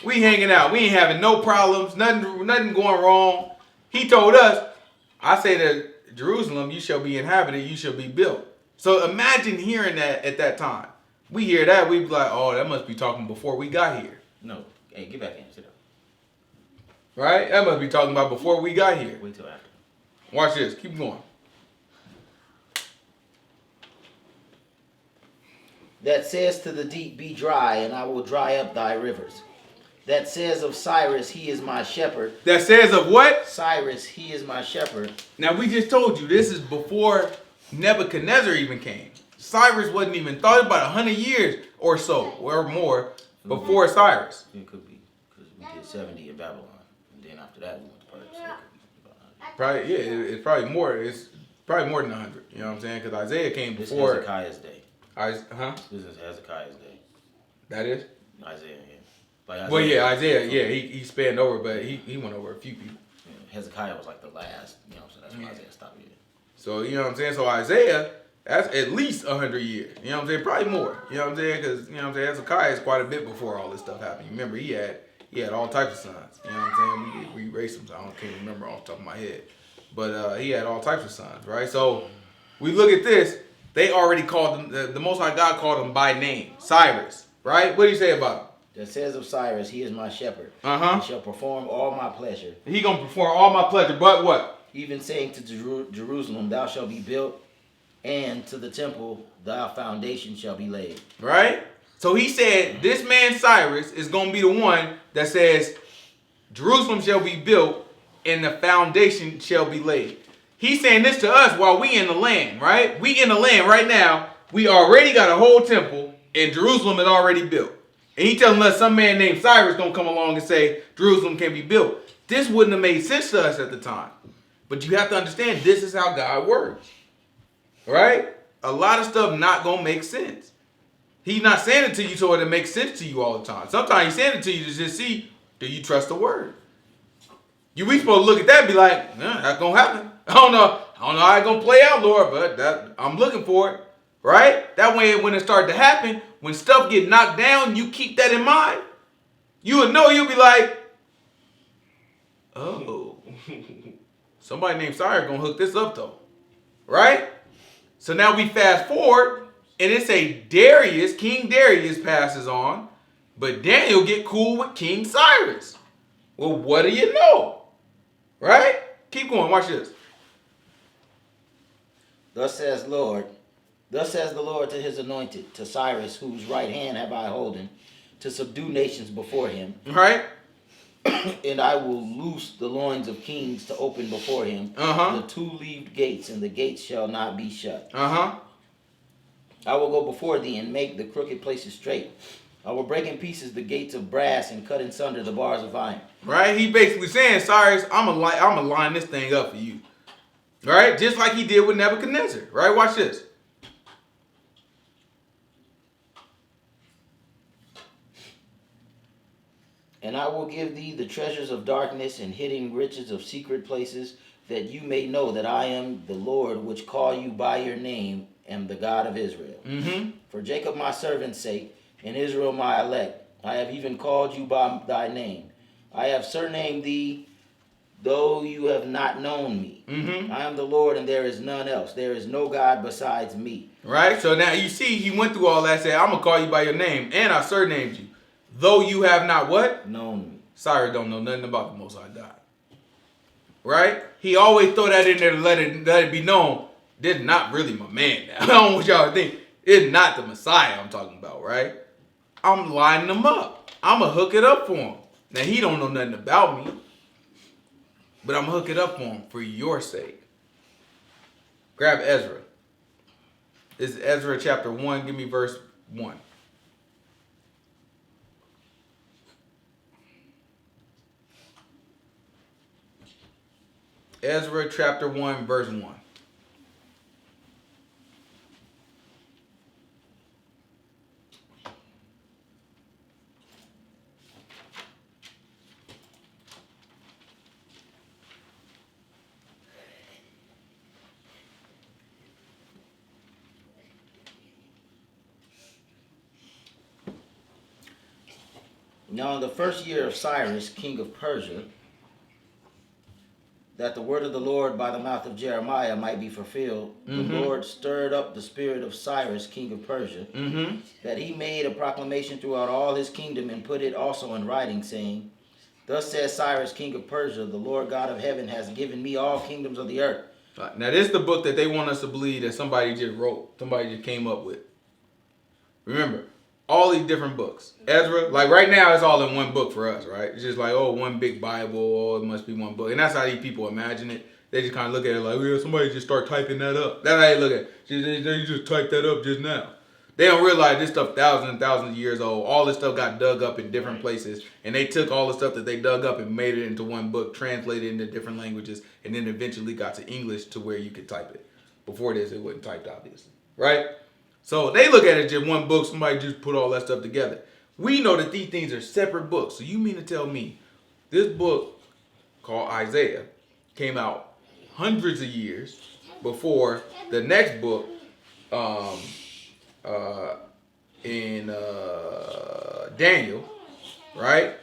We hanging out. We ain't having no problems. Nothing going wrong. He told us, I say to Jerusalem, you shall be inhabited, you shall be built. So imagine hearing that at that time. We hear that, we be like, oh, that must be talking before we got here. No. Hey, get back in. Sit down. Right? That must be talking about before we got here. Wait till after. Watch this. Keep going. that says to the deep, be dry, and I will dry up thy rivers. That says of Cyrus, he is my shepherd. That says of what? Cyrus, he is my shepherd. Now we just told you this is before Nebuchadnezzar even came. Cyrus wasn't even thought about 100 years or so or more before Cyrus. It could be, because we did 70 in Babylon, and then after that we went to Persia. So it could be about 100. Probably, yeah, it's probably more. It's probably more than 100. You know what I'm saying? Because Isaiah came This is before. Hezekiah's day. This is Hezekiah's day. That is. Isaiah, yeah. Like Well, yeah, Isaiah, yeah, he spanned over, but he went over a few people. Yeah, Hezekiah was like the last, so that's why Isaiah stopped here. So, you know what I'm saying? So Isaiah, that's at least 100 years. You know what I'm saying? Probably more. You know what I'm saying? Because, you know what I'm saying? Hezekiah is quite a bit before all this stuff happened. You remember, he had all types of sons. You know what I'm saying? We erased them, so I can't remember off the top of my head. But he had all types of sons, right? So we look at this. They already called them, the Most High God called them by name. Cyrus, right? What do you say about him? That says of Cyrus, he is my shepherd. Uh-huh. He shall perform all my pleasure. He going to perform all my pleasure, but what? Even saying to Jerusalem, thou shalt be built, and to the temple, thy foundation shall be laid. Right? So he said, this man Cyrus is going to be the one that says, Jerusalem shall be built, and the foundation shall be laid. He's saying this to us while we in the land, right? We in the land right now. We already got a whole temple, and Jerusalem is already built. And he telling us some man named Cyrus don't come along and say Jerusalem can be built. This wouldn't have made sense to us at the time. But you have to understand, this is how God works. Right? A lot of stuff not going to make sense. He's not saying it to you so it makes sense to you all the time. Sometimes he's saying it to you to just see, do you trust the word? We supposed to look at that and be like, that's going to happen. I don't know how it's going to play out, Lord, but I'm looking for it. Right? That way when it starts to happen, when stuff get knocked down, you keep that in mind. You would know, you'll be like, oh, somebody named Cyrus gonna hook this up though. Right? So now we fast forward, and it's King Darius passes on, but Daniel get cool with King Cyrus. Well, what do you know? Right? Keep going, watch this. Thus says the Lord to his anointed, to Cyrus, whose right hand have I holden, to subdue nations before him. Right? And I will loose the loins of kings to open before him the two-leaved gates, and the gates shall not be shut. I will go before thee and make the crooked places straight. I will break in pieces the gates of brass and cut in sunder the bars of iron. Right? He basically saying, Cyrus, I'm gonna line this thing up for you. Right? Just like he did with Nebuchadnezzar. Right? Watch this. And I will give thee the treasures of darkness and hidden riches of secret places, that you may know that I am the Lord which call you by your name, am the God of Israel. For Jacob my servant's sake, and Israel my elect, I have even called you by thy name. I have surnamed thee, though you have not known me. I am the Lord, and there is none else. There is no God besides me. Right? So now you see, he went through all that, said, I'm going to call you by your name, and I surnamed you. Though you have not what? Known me. Cyrus don't know nothing about the Most High God. Right? He always throw that in there to let it be known. This is not really my man now. I don't want y'all to think it's not the Messiah I'm talking about, right? I'm lining him up. I'm going to hook it up for him. Now, he don't know nothing about me. But I'm going to hook it up for him for your sake. Grab Ezra. This is Ezra chapter 1. Give me verse 1. Ezra chapter 1, verse 1. Now in the first year of Cyrus, king of Persia, that the word of the Lord by the mouth of Jeremiah might be fulfilled, the Lord stirred up the spirit of Cyrus, king of Persia, that he made a proclamation throughout all his kingdom and put it also in writing, saying, Thus says Cyrus, king of Persia, the Lord God of heaven has given me all kingdoms of the earth. Now this is the book that they want us to believe that somebody just wrote, somebody just came up with. Remember, all these different books. Ezra, like right now, it's all in one book for us, right? It's just like, oh, one big Bible, oh, it must be one book. And that's how these people imagine it. They just kind of look at it like, yeah, somebody just start typing that up. That's how they look at it. They just typed that up just now. They don't realize this stuff thousands and thousands of years old. All this stuff got dug up in different places. And they took all the stuff that they dug up and made it into one book, translated it into different languages, and then eventually got to English to where you could type it. Before this, it wasn't typed, obviously. Right? So they look at it as just one book. Somebody just put all that stuff together. We know that these things are separate books. So you mean to tell me this book called Isaiah came out hundreds of years before the next book in Daniel, right?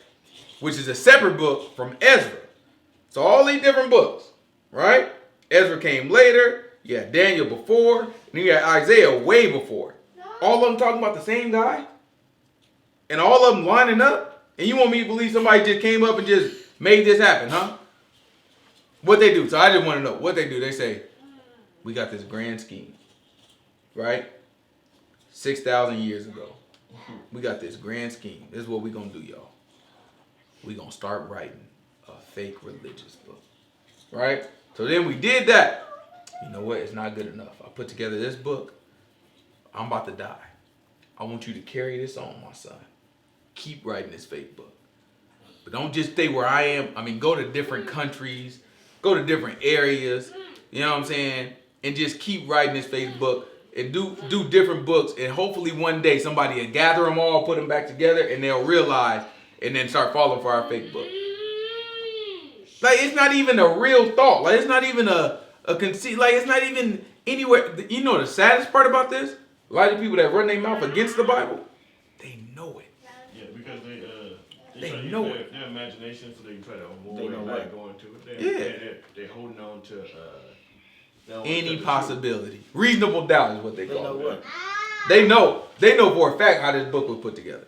Which is a separate book from Ezra. So all these different books, right? Ezra came later. You had Daniel before. And you had Isaiah way before. All of them talking about the same guy? And all of them lining up? And you want me to believe somebody just came up and just made this happen, huh? What they do? So I just want to know what they do. They say, we got this grand scheme, right? 6,000 years ago. We got this grand scheme. This is what we're going to do, y'all. We're going to start writing a fake religious book, right? So then we did that. You know what? It's not good enough. I put together this book. I'm about to die. I want you to carry this on, my son. Keep writing this fake book. But don't just stay where I am. I mean, go to different countries. Go to different areas. You know what I'm saying? And just keep writing this fake book. And do different books. And hopefully one day somebody will gather them all, put them back together, and they'll realize and then start falling for our fake book. Like, it's not even a real thought. Like, it's not even a conceit. Like, it's not even anywhere. You know the saddest part about this? A lot of people that run their mouth against the Bible, they know it. Yeah, because They try to know use their imagination, so they can try to avoid like going to it. They're holding on to Any possibility. Reasonable doubt is what they call it. What? They know for a fact how this book was put together.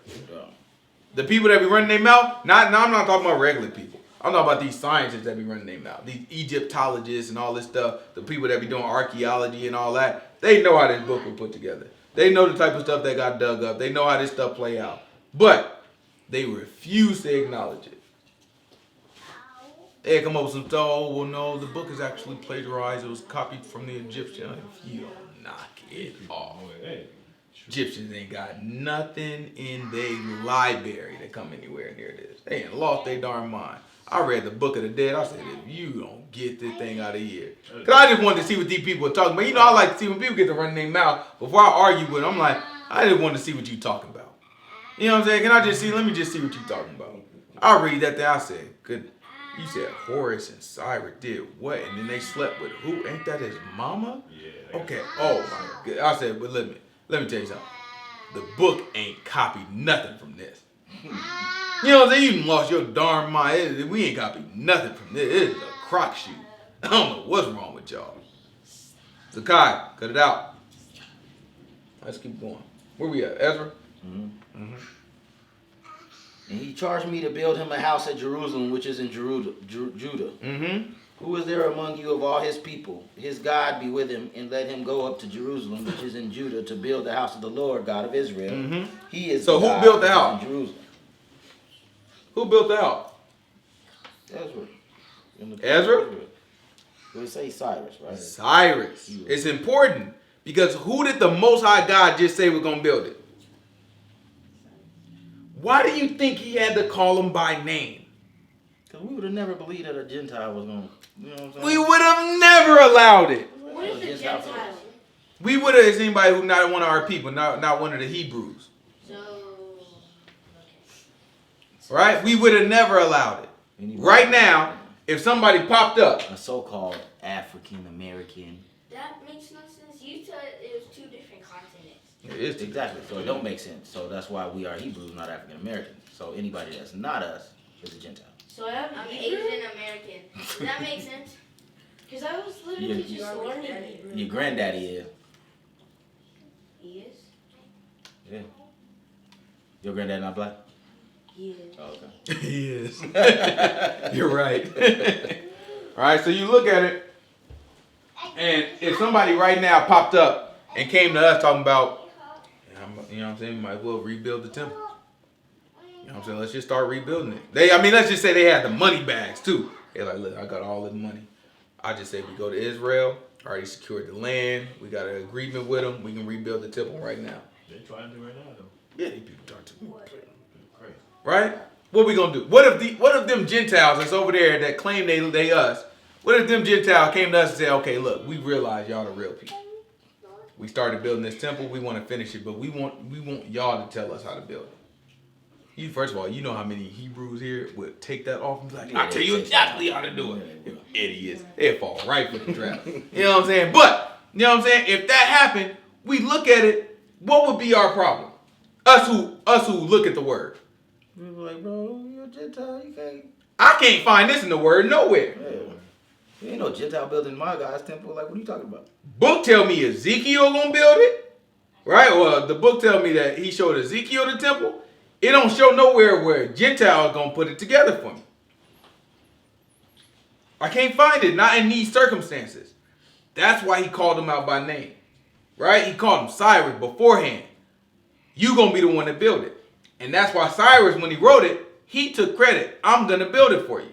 The people that be running their mouth, I'm not talking about regular people. I'm talking about these scientists that be running their mouth. These Egyptologists and all this stuff. The people that be doing archaeology and all that. They know how this book was put together. They know the type of stuff that got dug up. They know how this stuff play out. But they refuse to acknowledge it. They come up with some stuff. Oh, well, no, the book is actually plagiarized. It was copied from the Egyptian. You don't knock it off. Egyptians ain't got nothing in their library that come anywhere near this. They ain't lost their darn mind. I read the Book of the Dead. I said, if you don't get this thing out of here. Because I just wanted to see what these people are talking about. You know, I like to see when people get to run their mouth. Before I argue with them, I'm like, I just wanted to see what you talking about. You know what I'm saying? Let me just see what you talking about. I read that thing. I said, good. You said Horus and Cyrus did what? And then they slept with who? Ain't that his mama? Yeah. Okay. Oh, my God. I said, but let me tell you something. The book ain't copied nothing from this. You know what I'm saying? You done lost your darn mind. We ain't copied nothing from this. It is a crock shoot. I don't know what's wrong with y'all. Zakai, cut it out. Let's keep going. Where we at? Ezra? Mm-hmm. Mm-hmm. And he charged me to build him a house at Jerusalem, which is in Judah. Mm-hmm. Who is there among you of all his people? His God be with him, and let him go up to Jerusalem, which is in Judah, to build the house of the Lord, God of Israel. Mm-hmm. He is. So who built the house? In Jerusalem. Who built the house? Ezra. Ezra? We'll say Cyrus, right? Cyrus. It's important because who did the Most High God just say we're gonna build it? Why do you think he had to call him by name? Because we would have never believed that a Gentile was going to, you know what I'm saying? We would have never allowed it. What is a Gentile? We would have, as anybody who's not one of our people, not one of the Hebrews. Right? We would have never allowed it. Anybody right now, if somebody popped up. A so-called African American. That makes no sense. You said it was two different continents. It is exactly. So it don't make sense. So that's why we are Hebrews, not African Americans. So anybody that's not us is a Gentile. So I'm Asian American. Does that make sense? Because I was literally just learning Hebrew. Your granddaddy is. He is? Yeah. Your granddad not black? He is. Oh, okay. He is. You're right. All right, so you look at it, and if somebody right now popped up and came to us talking about, you know what I'm saying, we might as well rebuild the temple. You know what I'm saying? Let's just start rebuilding it. Let's just say they had the money bags too. They're like, look, I got all the money. I just say we go to Israel, already secured the land, we got an agreement with them, we can rebuild the temple right now. They're trying to do right now, though. Yeah, these people trying to. Crazy. Right? What we gonna do? What if them Gentiles that's over there that claim they us? What if them Gentiles came to us and said, okay, look, we realize y'all the real people. We started building this temple, we want to finish it, but we want y'all to tell us how to build it. First of all, you know how many Hebrews here would take that off and be like, I'll tell you exactly how to do it. You idiots. They'll fall right for the trap. You know what I'm saying? But, you know what I'm saying? If that happened, we look at it, what would be our problem? Us who look at the word. We were like, bro, you're a Gentile, you can't. I can't find this in the word nowhere. Yeah. There ain't no Gentile building my God's temple. Like, what are you talking about? Book tell me Ezekiel gonna build it. Right? Well, the book tell me that he showed Ezekiel the temple. It don't show nowhere where Gentiles gonna put it together for me. I can't find it, not in these circumstances. That's why he called them out by name. Right? He called him Cyrus beforehand. You gonna be the one to build it. And that's why Cyrus, when he wrote it, he took credit. I'm gonna build it for you.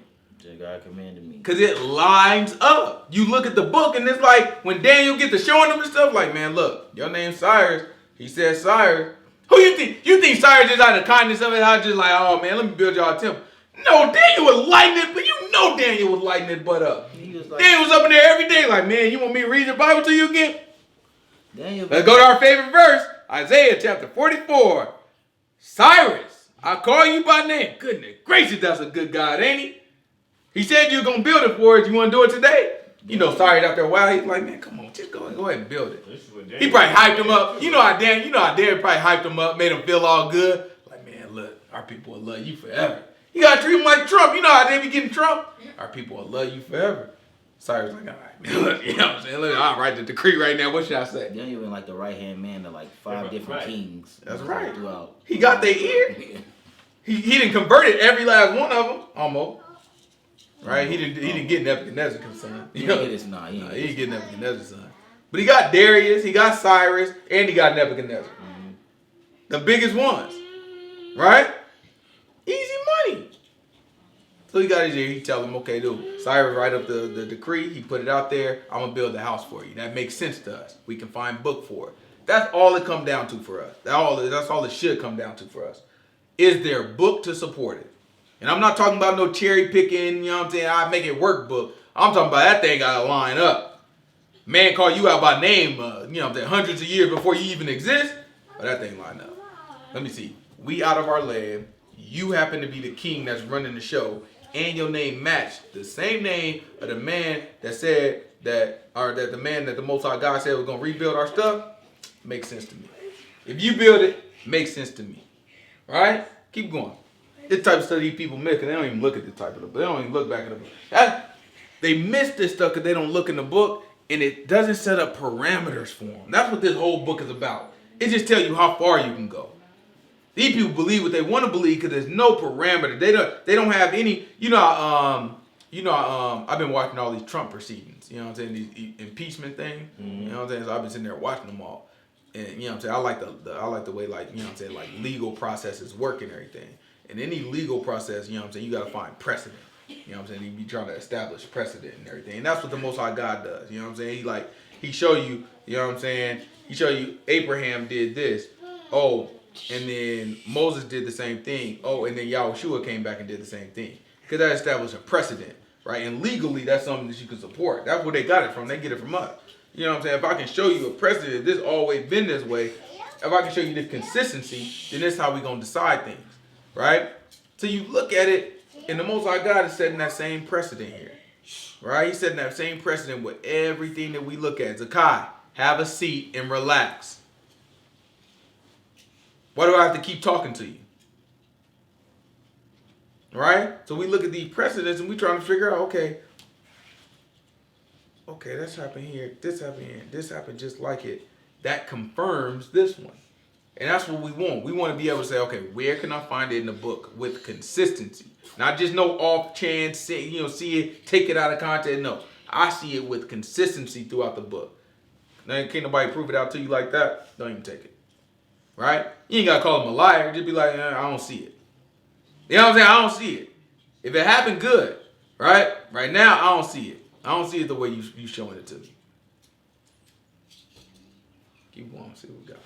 God commanded me. Because it lines up. You look at the book and it's like when Daniel get to showing them and stuff, like, man, look, your name's Cyrus. He said Cyrus. Who you think? You think Cyrus just out of kindness of it? I just like, oh man, let me build y'all a temple. No, Daniel was lighting it, but you know Daniel was lighting his butt up. Daniel was up in there every day like, man, you want me to read the Bible to you again? Let's go to our favorite verse, Isaiah chapter 44. Cyrus, I call you by name. Goodness gracious, that's a good God, ain't he? He said you're going to build it for us. You want to do it today? You know, Cyrus out there wild. He's like, man, come on, just go ahead and build it. He probably hyped him up. You know how Daniel probably hyped him up, made him feel all good. Like, man, look, our people will love you forever. You got to treat him like Trump. You know how they be getting Trump? Our people will love you forever. Cyrus like, all right, man, look, you know what I'm saying? Look, I'll write the decree right now. What should I say? Daniel been like the right-hand man to like 5 different kings. That's right. Throughout. He got their ear. He didn't converted every last one of them, almost. Right? He didn't get Nebuchadnezzar's son. He didn't get Nebuchadnezzar's son. But he got Darius, he got Cyrus, and he got Nebuchadnezzar. Mm-hmm. The biggest ones. Right? Easy money. So he got his ear. He tell him, okay, dude, Cyrus write up the decree. He put it out there. I'm going to build the house for you. That makes sense to us. We can find book for it. That's all it come down to for us. That's all it should come down to for us. Is there a book to support it? And I'm not talking about no cherry picking, you know what I'm saying, I make it workbook. I'm talking about that thing got to line up. Man call you out by name, you know what I'm saying, hundreds of years before you even exist. But that thing line up. Let me see. We out of our land. You happen to be the king that's running the show. And your name matched the same name of the man that said that the man that the Most High God said was going to rebuild our stuff. Makes sense to me. If you build it, makes sense to me. All right? Keep going. This type of stuff these people miss because they don't even look at this type of the book. They don't even look back at the book. They miss this stuff because they don't look in the book and it doesn't set up parameters for them. That's what this whole book is about. It just tells you how far you can go. These people believe what they want to believe because there's no parameter. They don't have any, I've been watching all these Trump proceedings, you know what I'm saying, these impeachment things, you know what I'm saying, so I've been sitting there watching them all. And you know what I'm saying, I like the way, like, you know what I'm saying, like legal processes work and everything. And any legal process, you know what I'm saying, you got to find precedent. You know what I'm saying? He be trying to establish precedent and everything. And that's what the Most High God does. You know what I'm saying? He show you, you know what I'm saying? He show you Abraham did this. Oh, and then Moses did the same thing. Oh, and then Yahuah came back and did the same thing. Because that established a precedent, right? And legally, that's something that you can support. That's where they got it from. They get it from us. You know what I'm saying? If I can show you a precedent, this always been this way. If I can show you this consistency, then this is how we going to decide things. Right? So you look at it, and the Most High God is setting that same precedent here. Right? He's setting that same precedent with everything that we look at. Zakai, have a seat and relax. Why do I have to keep talking to you? Right? So we look at these precedents and we trying to figure out, okay, this happened here, this happened here, this happened just like it. That confirms this one. And that's what we want. We want to be able to say, okay, where can I find it in the book with consistency? Not just no off chance, see it, take it out of context. No, I see it with consistency throughout the book. Now, can't nobody prove it out to you like that. Don't even take it. right? You ain't got to call him a liar. Just be like, I don't see it. You know what I'm saying? I don't see it. If it happened, good, right? Right now, I don't see it. I don't see it the way you showing it to me. Keep going, see what we got.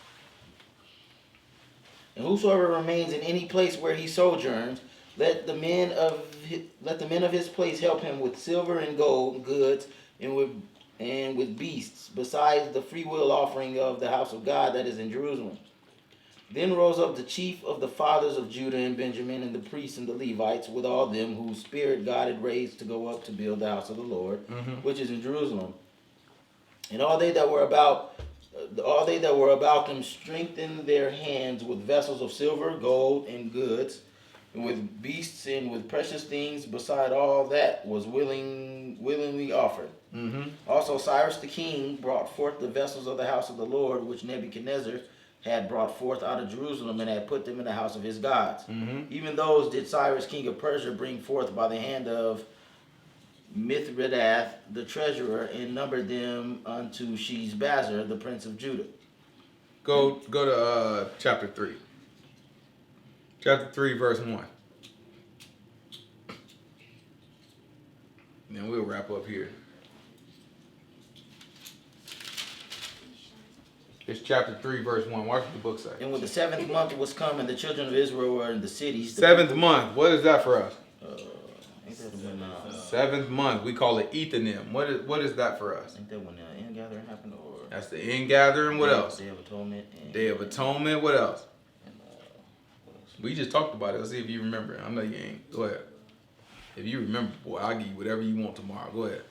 And whosoever remains in any place where he sojourns, let the men of his place help him with silver and gold goods, and with beasts, besides the freewill offering of the house of God that is in Jerusalem. Then rose up the chief of the fathers of Judah and Benjamin, and the priests and the Levites, with all them whose spirit God had raised to go up to build the house of the Lord, which is in Jerusalem. And all they that were about them strengthened their hands with vessels of silver, gold, and goods, and with beasts and with precious things, beside all that was willingly offered. Also Cyrus the king brought forth the vessels of the house of the Lord, which Nebuchadnezzar had brought forth out of Jerusalem, and had put them in the house of his gods. Even those did Cyrus king of Persia bring forth by the hand of Mithridath the treasurer, and numbered them unto Sheshbazzar the prince of Judah. Go to chapter 3. Chapter 3, verse 1. And then we'll wrap up here. It's chapter 3, verse 1. Watch what the book say. And when the 7th month was come, and the children of Israel were in the cities. Seventh month. What is that for us? Ain't that when, 7th month. We call it Ethanim. What is that for us? ain't that when the ingathering happened, or That's the ingathering. What else? Day of Atonement. And, Day of Atonement. What else? And, what else? We just talked about it. Let's see if you remember it. I know you ain't. Go ahead. If you remember, boy, I'll give you whatever you want tomorrow. Go ahead.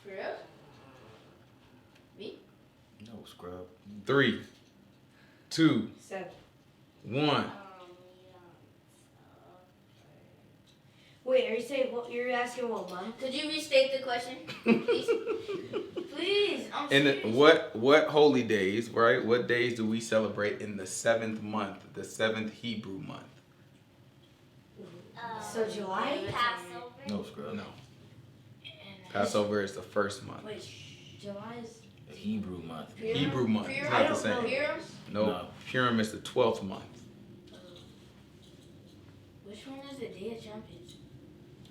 For real? Me? No, scrub. 3, 2, 7. 1. Wait, are you saying you're asking what month? Could you restate the question, please? Please, I'm And serious. what holy days, right? What days do we celebrate in the 7th month, the 7th Hebrew month? So July? Passover. No, scrub. No. Passover is the 1st month. Wait, July is... The Hebrew month. Hebrew month. It's Purim? not I the don't same. know. Purim? No. No. Purim is the 12th month. Which one is the Day of Trumpets?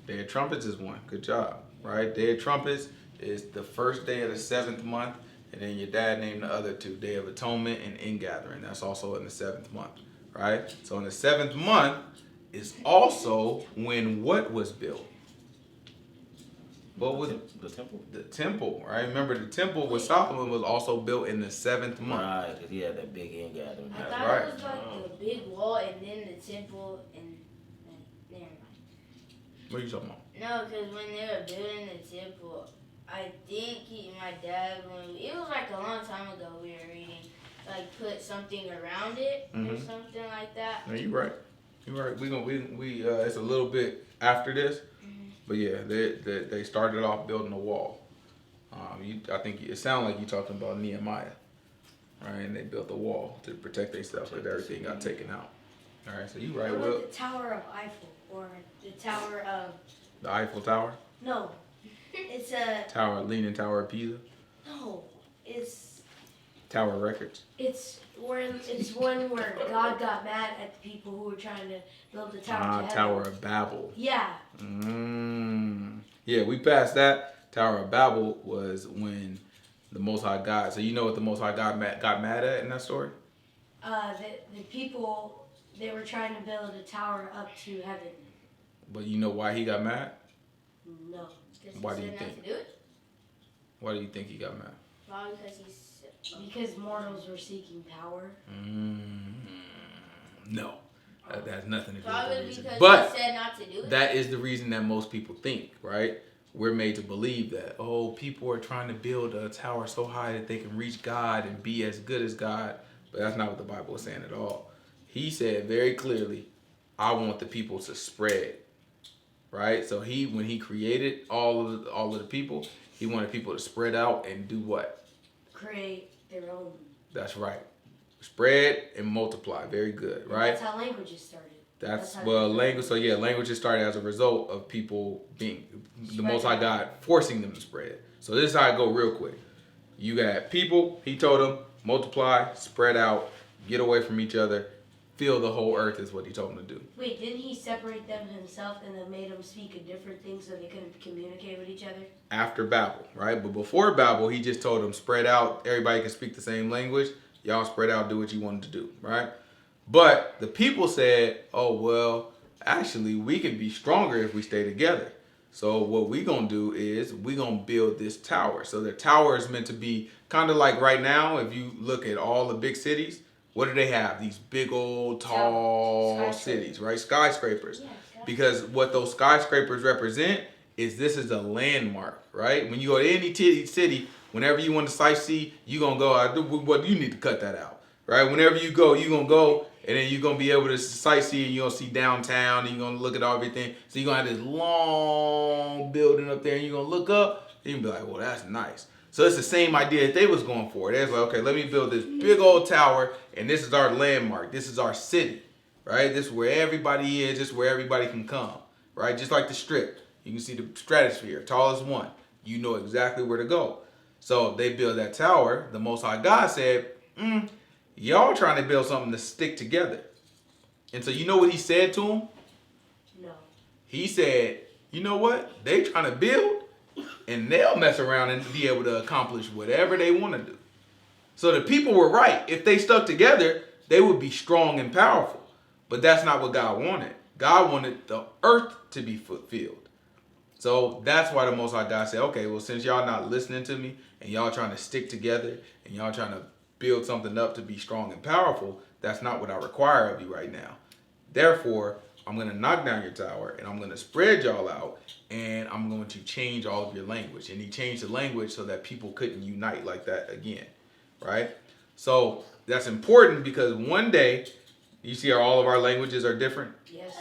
Day of Trumpets is one. Good job. Right? Day of Trumpets is the first day of the 7th month. And then your dad named the other two. Day of Atonement and Ingathering. That's also in the 7th month. Right? So in the 7th month is also when what was built? What was the temple? the temple, right? Remember the temple with Solomon was also built in the 7th month. Right, because he had that big ingathering. I That's thought right. it was like the big wall and then the temple and never mind. What are you talking about? No, because when they were building the temple, I think my dad, it was like a long time ago we were reading, like put something around it or something like that. No, you're right. You're right. We it's a little bit after this, but yeah, they started off building a wall. I think it sounded like you talking about Nehemiah, right? And they built a wall to protect themselves because everything got taken out. All right, so you're right. What Well, about the Tower of Eiffel? Or the Tower of... the Eiffel Tower, No. It's a... Leaning Tower of Pisa, No. It's... Tower of Records. It's one where God got mad at the people who were trying to build the tower to heaven. Tower of Babel. Yeah. Yeah, we passed that. Tower of Babel was when the Most High God. So you know what the Most High God got mad at in that story? The people, they were trying to build a tower up to heaven. But you know why he got mad? No. Why do you Not think? to do it? Why do you think he got mad? Probably because he's... Because mortals were seeking power. No, that has nothing to do with the Probably reason. because But he said not to do it. that is the reason that most people think, right? We're made to believe that, oh, people are trying to build a tower so high that they can reach God and be as good as God. But that's not what the Bible is saying at all. He said very clearly, I want the people to spread, right? So when he created all of the people, he wanted people to spread out and do what? Create their own. That's right. Spread and multiply. Very good, right? That's how languages started. That's how well, they- language. So yeah, languages started as a result of people being the Most High God forcing them to spread. So this is how I go real quick. You got people. He told them multiply, spread out, get away from each other, fill the whole earth is what he told them to do. Wait, didn't he separate them himself and then made them speak a different thing so they couldn't communicate with each other? After Babel, right? But before Babel, he just told them spread out. Everybody can speak the same language. Y'all spread out, do what you wanted to do, right? But the people said, oh, well, actually, we can be stronger if we stay together. So what we going to do is we going to build this tower. So the tower is meant to be kind of like right now, if you look at all the big cities, what do they have? These big old tall cities, right? Skyscrapers. Yeah, Because what those skyscrapers represent is this is a landmark, right? When you go to any city, whenever you want to sightsee, you're going to go, well, you need to cut that out, right? Whenever you go, you're going to go, and then you're going to be able to sightsee, and you're going to see downtown, and you're going to look at everything. So you're going to have this long building up there, and you're going to look up, and you're going to be like, well, that's nice. So it's the same idea that they was going for. They was like, okay, let me build this big old tower, and this is our landmark. This is our city, right? This is where everybody is. This is where everybody can come, right? Just like the Strip. You can see the stratosphere, tallest one. You know exactly where to go. So they build that tower. The Most High God said, y'all trying to build something to stick together. And so you know what he said to them? No. He said, you know what? They trying to build, and they'll mess around and be able to accomplish whatever they want to do. So the people were right. If they stuck together, they would be strong and powerful. But that's not what God wanted. God wanted the earth to be fulfilled. So that's why the Most High God said, okay, well, since y'all not listening to me and y'all trying to stick together and y'all trying to build something up to be strong and powerful, that's not what I require of you right now. Therefore, I'm going to knock down your tower and I'm going to spread y'all out and I'm going to change all of your language. And he changed the language so that people couldn't unite like that again, right? So that's important because one day, you see how all of our languages are different? Yes.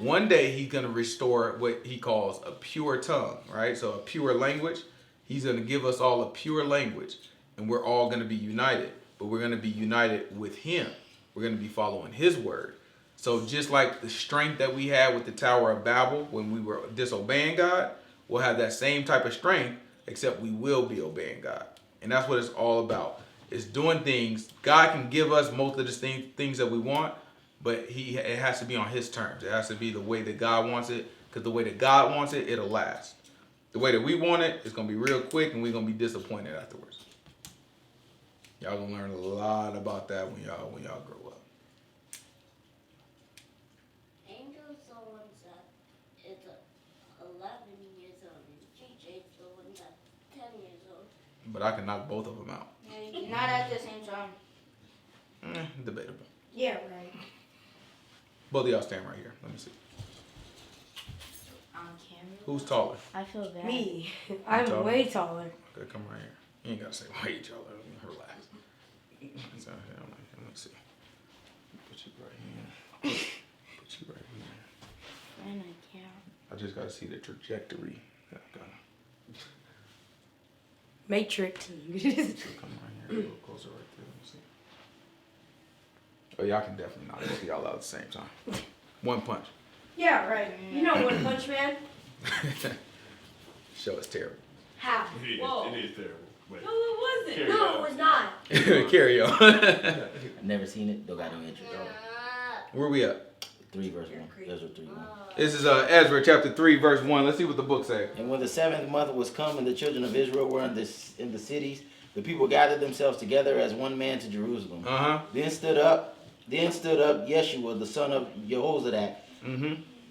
One day he's going to restore what he calls a pure tongue, right? So a pure language. He's going to give us all a pure language and we're all going to be united. But we're going to be united with him. We're going to be following his word. So just like the strength that we had with the Tower of Babel when we were disobeying God, we'll have that same type of strength, except we will be obeying God. And that's what it's all about. It's doing things. God can give us most of the things that we want, but it has to be on his terms. It has to be the way that God wants it, because the way that God wants it, it'll last. The way that we want it, it's going to be real quick, and we're going to be disappointed afterwards. Y'all going to learn a lot about that when y'all grow up. Angel's the one that is 11 years old, and JJ's the one that's 10 years old. But I can knock both of them out. Not at the same time. Debatable. Yeah, right. Both of y'all stand right here. Let me see. On camera. Who's taller? I feel bad. Me. I'm taller? way taller. Okay, come right here. You ain't got to say why each other. Relax. So, let me see. Put you right here. Put you right here. And I can't. I just got to see the trajectory. Matrix. So come right here. A little closer right there. Let me see. Oh, y'all can definitely knock both of y'all out at the same time. One punch. Yeah, right. You know One Punch Man? Show is terrible. How? Whoa. It is terrible. But No, it wasn't. Carry No, on. it was not. Carry on. I've never seen it. Don't got no interest. Where we at? 3 verse 1. Ezra 3:1. This is Ezra chapter 3 verse 1. Let's see what the book says. And when the 7th month was come and the children of Israel were in the cities, the people gathered themselves together as one man to Jerusalem. Then stood up Yeshua, the son of Jehozadak.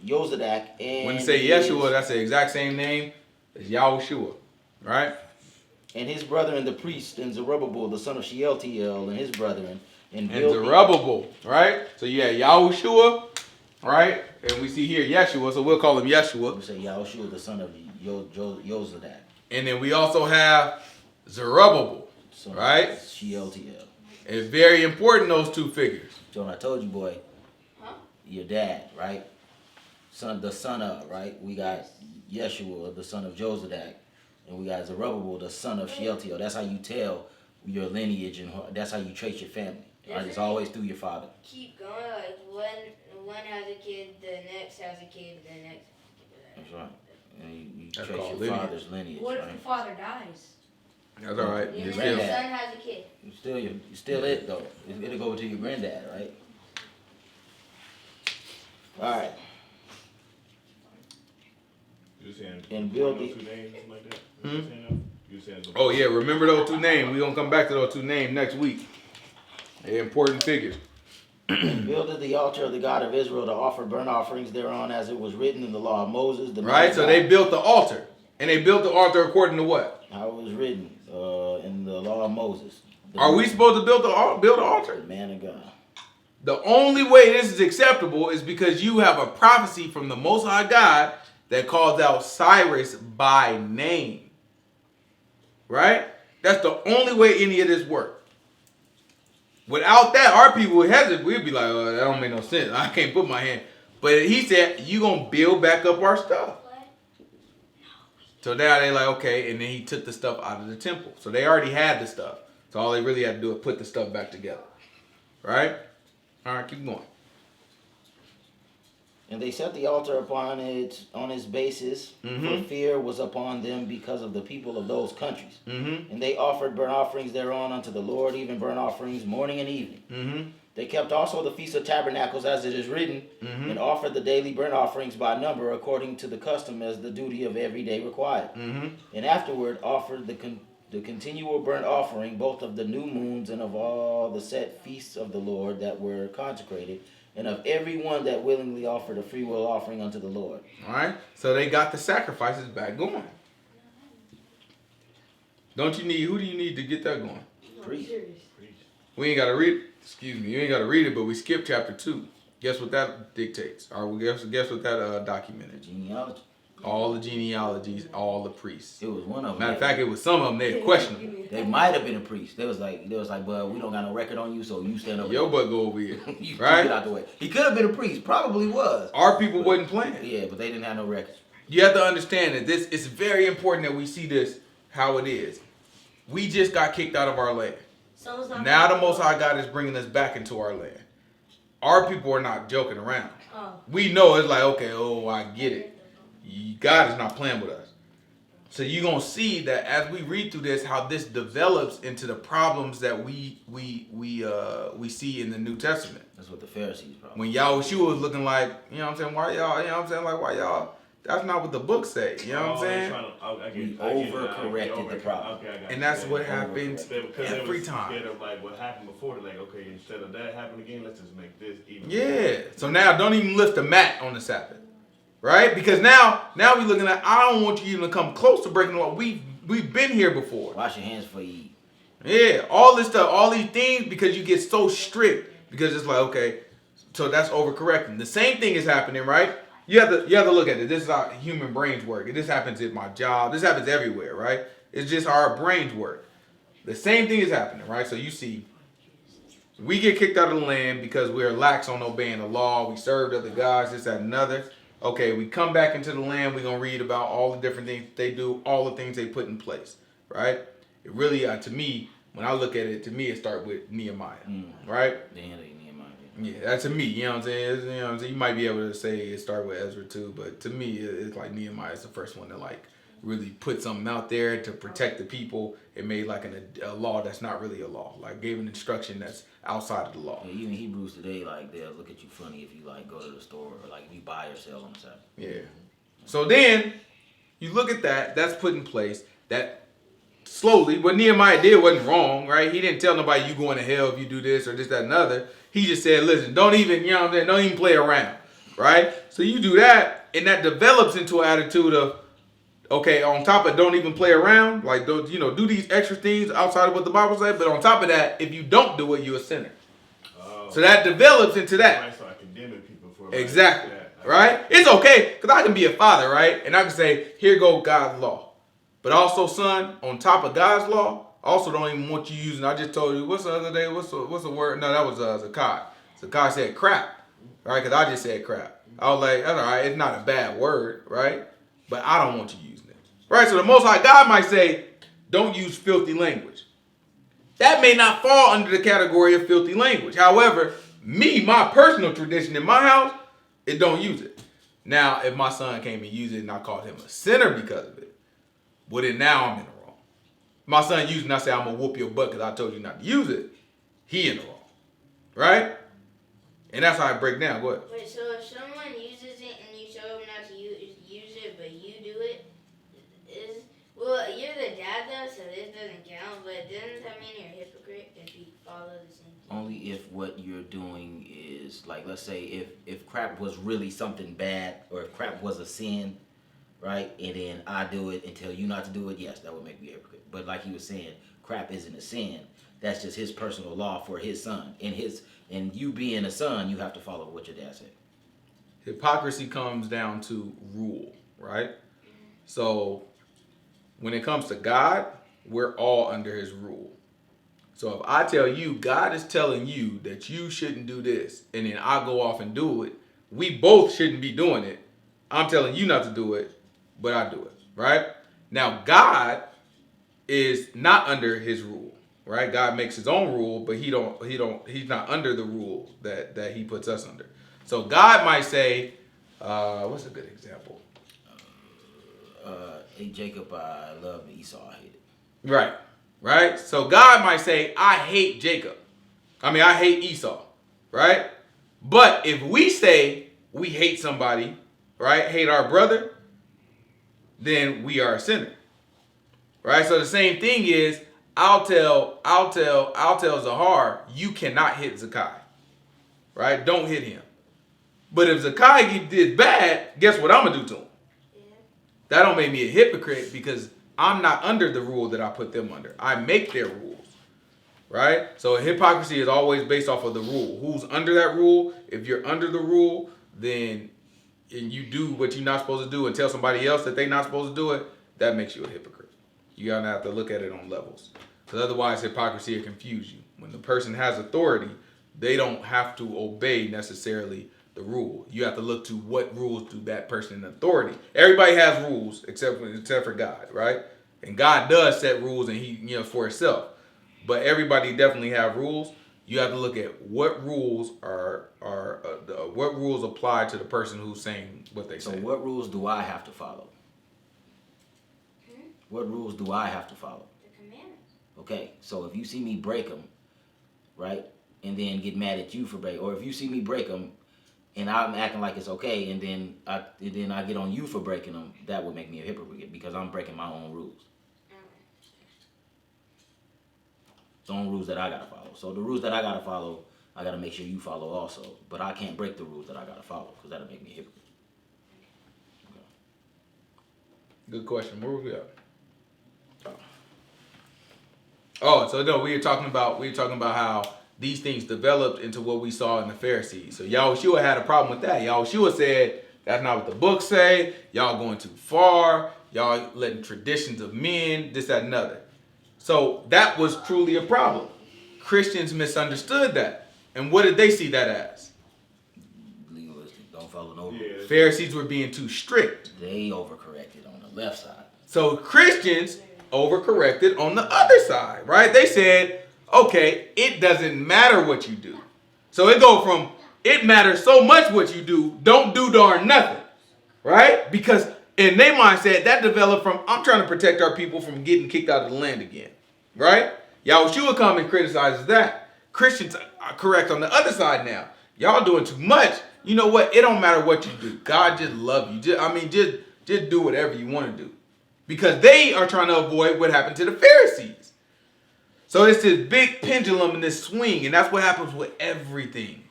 Yozadak, and When you say Yeshua, that's the exact same name as Yahuah, right? and his brethren the priest, and Zerubbabel, the son of Shealtiel, and his brethren, and Zerubbabel, right? So you had Yahushua, right? And we see here Yeshua, so we'll call him Yeshua. We say Yahushua, the son of Yozadak. And then we also have Zerubbabel, Son right? of Shealtiel. It's very important, those two figures. John, I told you, boy. Huh? Your dad, right? The son of, right? We got Yeshua, the son of Jozadak, and we got Zerubbabel, the son of Shealtiel. That's how you tell your lineage, and that's how you trace your family. Right? It's always through your father. Keep going. Like one has a kid, the next has a kid, the next. That's right. And you That's trace called your lineage. father's lineage, What if right? the father dies? That's all right. Even It's if the still, son has a kid. You still it though. It'll go to your granddad, right? All right. You saying And build those the- 2 names, something like that? You saying that? You saying the- oh yeah, remember those 2 names. We're gonna come back to those 2 names next week. They're important figures. And builded the altar of the God of Israel to offer burnt offerings thereon, as it was written in the law of Moses. The man Right? of So God. they built the altar. And they built the altar according to what? How it was written in the law of Moses. Are we supposed to build build an altar? The man of God. The only way this is acceptable is because you have a prophecy from the Most High God that calls out Cyrus by name. Right? That's the only way any of this works. Without that, our people would hesitate. We'd be like, oh, that don't make no sense. I can't put my hand. But he said, you going to build back up our stuff. So now they like, okay. And then he took the stuff out of the temple. So they already had the stuff. So all they really had to do is put the stuff back together. Right? All right, keep going. And they set the altar upon it on its basis, for fear was upon them because of the people of those countries. And they offered burnt offerings thereon unto the Lord, even burnt offerings morning and evening. They kept also the Feast of Tabernacles, as it is written, and offered the daily burnt offerings by number, according to the custom as the duty of every day required. And afterward offered the continual burnt offering, both of the new moons and of all the set feasts of the Lord that were consecrated, and of every one that willingly offered a freewill offering unto the Lord. All right. So they got the sacrifices back going. Who do you need to get that going? Priest. We ain't got to read it. Excuse me. You ain't got to read it, but we skipped chapter 2. Guess what that dictates? Or guess what that documented? Genealogy. All the genealogies, all the priests. It was one of them. Matter of fact, it was some of them, they questionable. They might have been a priest. They was like, well, we don't got no record on you, so you stand over Your there. butt go over here. You Right? get out the way. He could have been a priest. Probably was. Our people wasn't playing. Yeah, but they didn't have no record. You have to understand that this is very important that we see this how it is. We just got kicked out of our land. Now the Most High God is bringing us back into our land. Our people are not joking around. We know it's like, okay, I get it. God is not playing with us. So you're going to see that as we read through this, how this develops into the problems that we see in the New Testament. That's what the Pharisees probably. When Yahuah was looking like, you know what I'm saying, why y'all, that's not what the book say, you know what I'm saying? We overcorrected the problem. And that's what happens Because every time. Instead of like what happened before, they're like, okay, instead of that happening again, let's just make this even. Yeah. So now don't even lift the mat on the Sabbath. Right? Because now we're looking at, I don't want you even to come close to breaking the law. We've been here before. Wash your hands before you eat. Yeah, all this stuff, all these things, because you get so strict, because it's like, okay, so that's overcorrecting. The same thing is happening, right? You have to look at it. This is how human brains work. This happens at my job. This happens everywhere, right? It's just how our brains work. The same thing is happening, right? So you see, we get kicked out of the land because we're lax on obeying the law. We served other gods, this, that, and another. Okay, we come back into the land. We're going to read about all the different things they do, all the things they put in place, right? It really, to me, when I look at it, to me, it starts with Nehemiah, right? The end of Nehemiah. Yeah, that's to me, you know what I'm saying? You know what I'm saying? You might be able to say it started with Ezra too, but to me, it's like Nehemiah is the first one to like really put something out there to protect the people. It made like a law that's not really a law, like gave an instruction that's outside of the law. Yeah, even Hebrews today, like they'll look at you funny if you like go to the store or like if you buy or sell on the Sabbath. Yeah. So then you look at that, that's put in place. That slowly, what Nehemiah did wasn't wrong, right? He didn't tell nobody you going to hell if you do this or this, that, and other. He just said, listen, don't even, you know what I'm saying, don't even play around, right? So you do that, and that develops into an attitude of, okay, on top of don't even play around, like, don't, you know, do these extra things outside of what the Bible says, but on top of that, if you don't do it, you're a sinner. So that develops into that. Right, so I condemn people for Exactly, that. right? It's okay, because I can be a father, right? And I can say, here go God's law. But also, son, on top of God's law, I also don't even want you using, I just told you, what's the other day, what's the word? No, that was Zakai. Zakai said crap, right? Because I just said crap. I was like, that's all right, it's not a bad word, right? But I don't want you using it. Right? So the Most High God might say, don't use filthy language. That may not fall under the category of filthy language. However, my personal tradition in my house, it don't use it. Now, if my son came and used it and I called him a sinner because of it, well then now I'm in the wrong. My son used it and I say, I'm going to whoop your butt because I told you not to use it. He in the wrong. Right? And that's how I break down. Go ahead. Wait, so if someone uses it and you show them not to use it, but you do it, well, you're the dad though, so this doesn't count, but doesn't that mean you're a hypocrite if you follow the same thing? Only if what you're doing is, like, let's say if crap was really something bad, or if crap was a sin, right, and then I do it and tell you not to do it, yes, that would make me a hypocrite. But like he was saying, crap isn't a sin. That's just his personal law for his son. And you being a son, you have to follow what your dad said. Hypocrisy comes down to rule, right? So when it comes to God, we're all under his rule. So if I tell you, God is telling you that you shouldn't do this, and then I go off and do it, we both shouldn't be doing it. I'm telling you not to do it, but I do it, right? Now, God is not under his rule, right? God makes his own rule, but he's not under the rule that he puts us under. So God might say, what's a good example? Hey, Jacob, I love Esau, I hate it. Right? So God might say, I hate Jacob. I hate Esau, right? But if we say we hate somebody, right, hate our brother, then we are a sinner, right? So the same thing is, I'll tell Zahar, you cannot hit Zakai, right? Don't hit him. But if Zakai did bad, guess what I'm gonna do to him? Yeah. That don't make me a hypocrite because I'm not under the rule that I put them under. I make their rules, right? So hypocrisy is always based off of the rule. Who's under that rule? If you're under the rule, then and you do what you're not supposed to do and tell somebody else that they're not supposed to do it, that makes you a hypocrite. You gotta have to look at it on levels. Because otherwise hypocrisy will confuse you. When the person has authority, they don't have to obey necessarily the rule. You have to look to what rules do that person in authority. Everybody has rules except for God, right? And God does set rules and he, for himself. But everybody definitely have rules. You have to look at what rules what rules apply to the person who's saying what they say. So what rules do I have to follow? What rules do I have to follow? The commandments. Okay, so if you see me break them, right, and then get mad at you for breaking, or if you see me break them and I'm acting like it's okay, and then I get on you for breaking them, that would make me a hypocrite because I'm breaking my own rules. The own rules that I gotta follow. So the rules that I gotta follow, I gotta make sure you follow also. But I can't break the rules that I gotta follow because that'll make me a hypocrite. Okay. Good question. Where were we at? Oh, so no, we were talking about how these things developed into what we saw in the Pharisees. So Yahuah had a problem with that. Yahuah said, that's not what the books say. Y'all going too far. Y'all letting traditions of men, this, that, and another. So that was truly a problem. Christians misunderstood that. And what did they see that as? Legalistic. Don't follow no rules. Yeah. Pharisees were being too strict. They overcorrected on the left side. So Christians overcorrected on the other side, right? They said, okay, it doesn't matter what you do. So it go from, it matters so much what you do, don't do darn nothing, right? Because in their mindset, that developed from, I'm trying to protect our people from getting kicked out of the land again, right? Yahuah come and criticizes that. Christians are correct on the other side now. Y'all doing too much. You know what? It don't matter what you do. God just love you. Just do whatever you want to do. Because they are trying to avoid what happened to the Pharisees. So it's this big pendulum and this swing, and that's what happens with everything,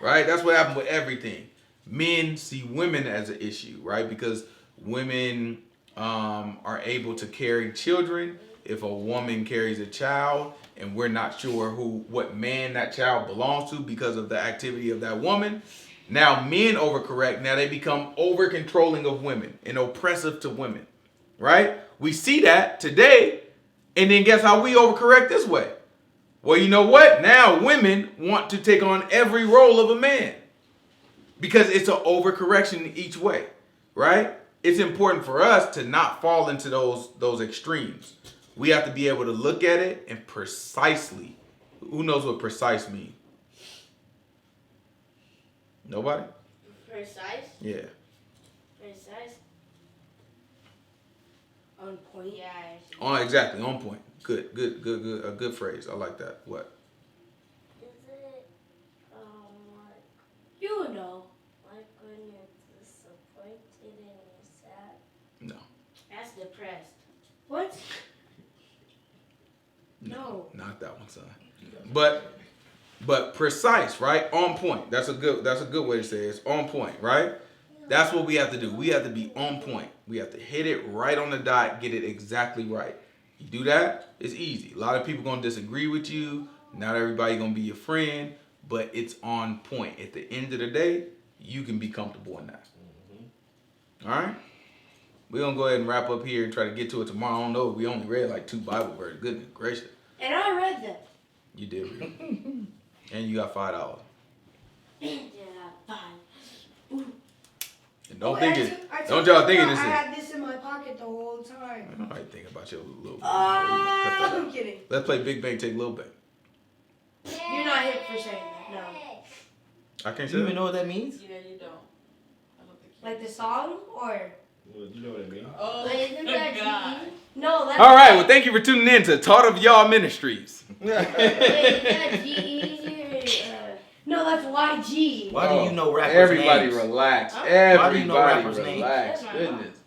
right? That's what happens with everything. Men see women as an issue, right? Because women are able to carry children. If a woman carries a child and we're not sure what man that child belongs to because of the activity of that woman, now men overcorrect. Now they become over controlling of women and oppressive to women, right? We see that today, and then guess how we overcorrect this way? Well, you know what? Now women want to take on every role of a man because it's an overcorrection each way, right? It's important for us to not fall into those extremes. We have to be able to look at it and precisely. Who knows what precise means? Nobody? Precise? Yeah. Precise? On point. Yeah. I see. Exactly, on point. Good. A good phrase. I like that. What? Is it, like, You know. like when you're disappointed and you're sad? No. That's depressed. What? No. Not that one, son. But precise, right? On point. That's a good way to say it. It's on point, right? That's what we have to do. We have to be on point. We have to hit it right on the dot, get it exactly right. You do that, it's easy. A lot of people gonna disagree with you. Not everybody gonna be your friend, but it's on point. At the end of the day, you can be comfortable in that. All right? We're gonna go ahead and wrap up here and try to get to it tomorrow. I don't know. We only read like 2 Bible verses. Goodness gracious. And I read them. You did read them. And you got $5. Yeah, fine. And don't Okay, think it. I Don't told y'all you think I it is. had this in my pocket the whole time. I don't think about your little. I'm kidding. Let's play Big Bang Take Little Bang. You're not hip for saying that. No. I can't Do say you that. even know what that means? Yeah, you don't. I don't think you Like the song or Well, you know what I mean? Oh, But isn't that God. GE? no? That's All right. Well, thank you for tuning in to Taught of Y'all Ministries. Wait, is that GE? No, that's YG. Why do you know rappers' Everybody names? relax. Huh? Why do you know Everybody rappers' names? relax. That's my mom. Goodness.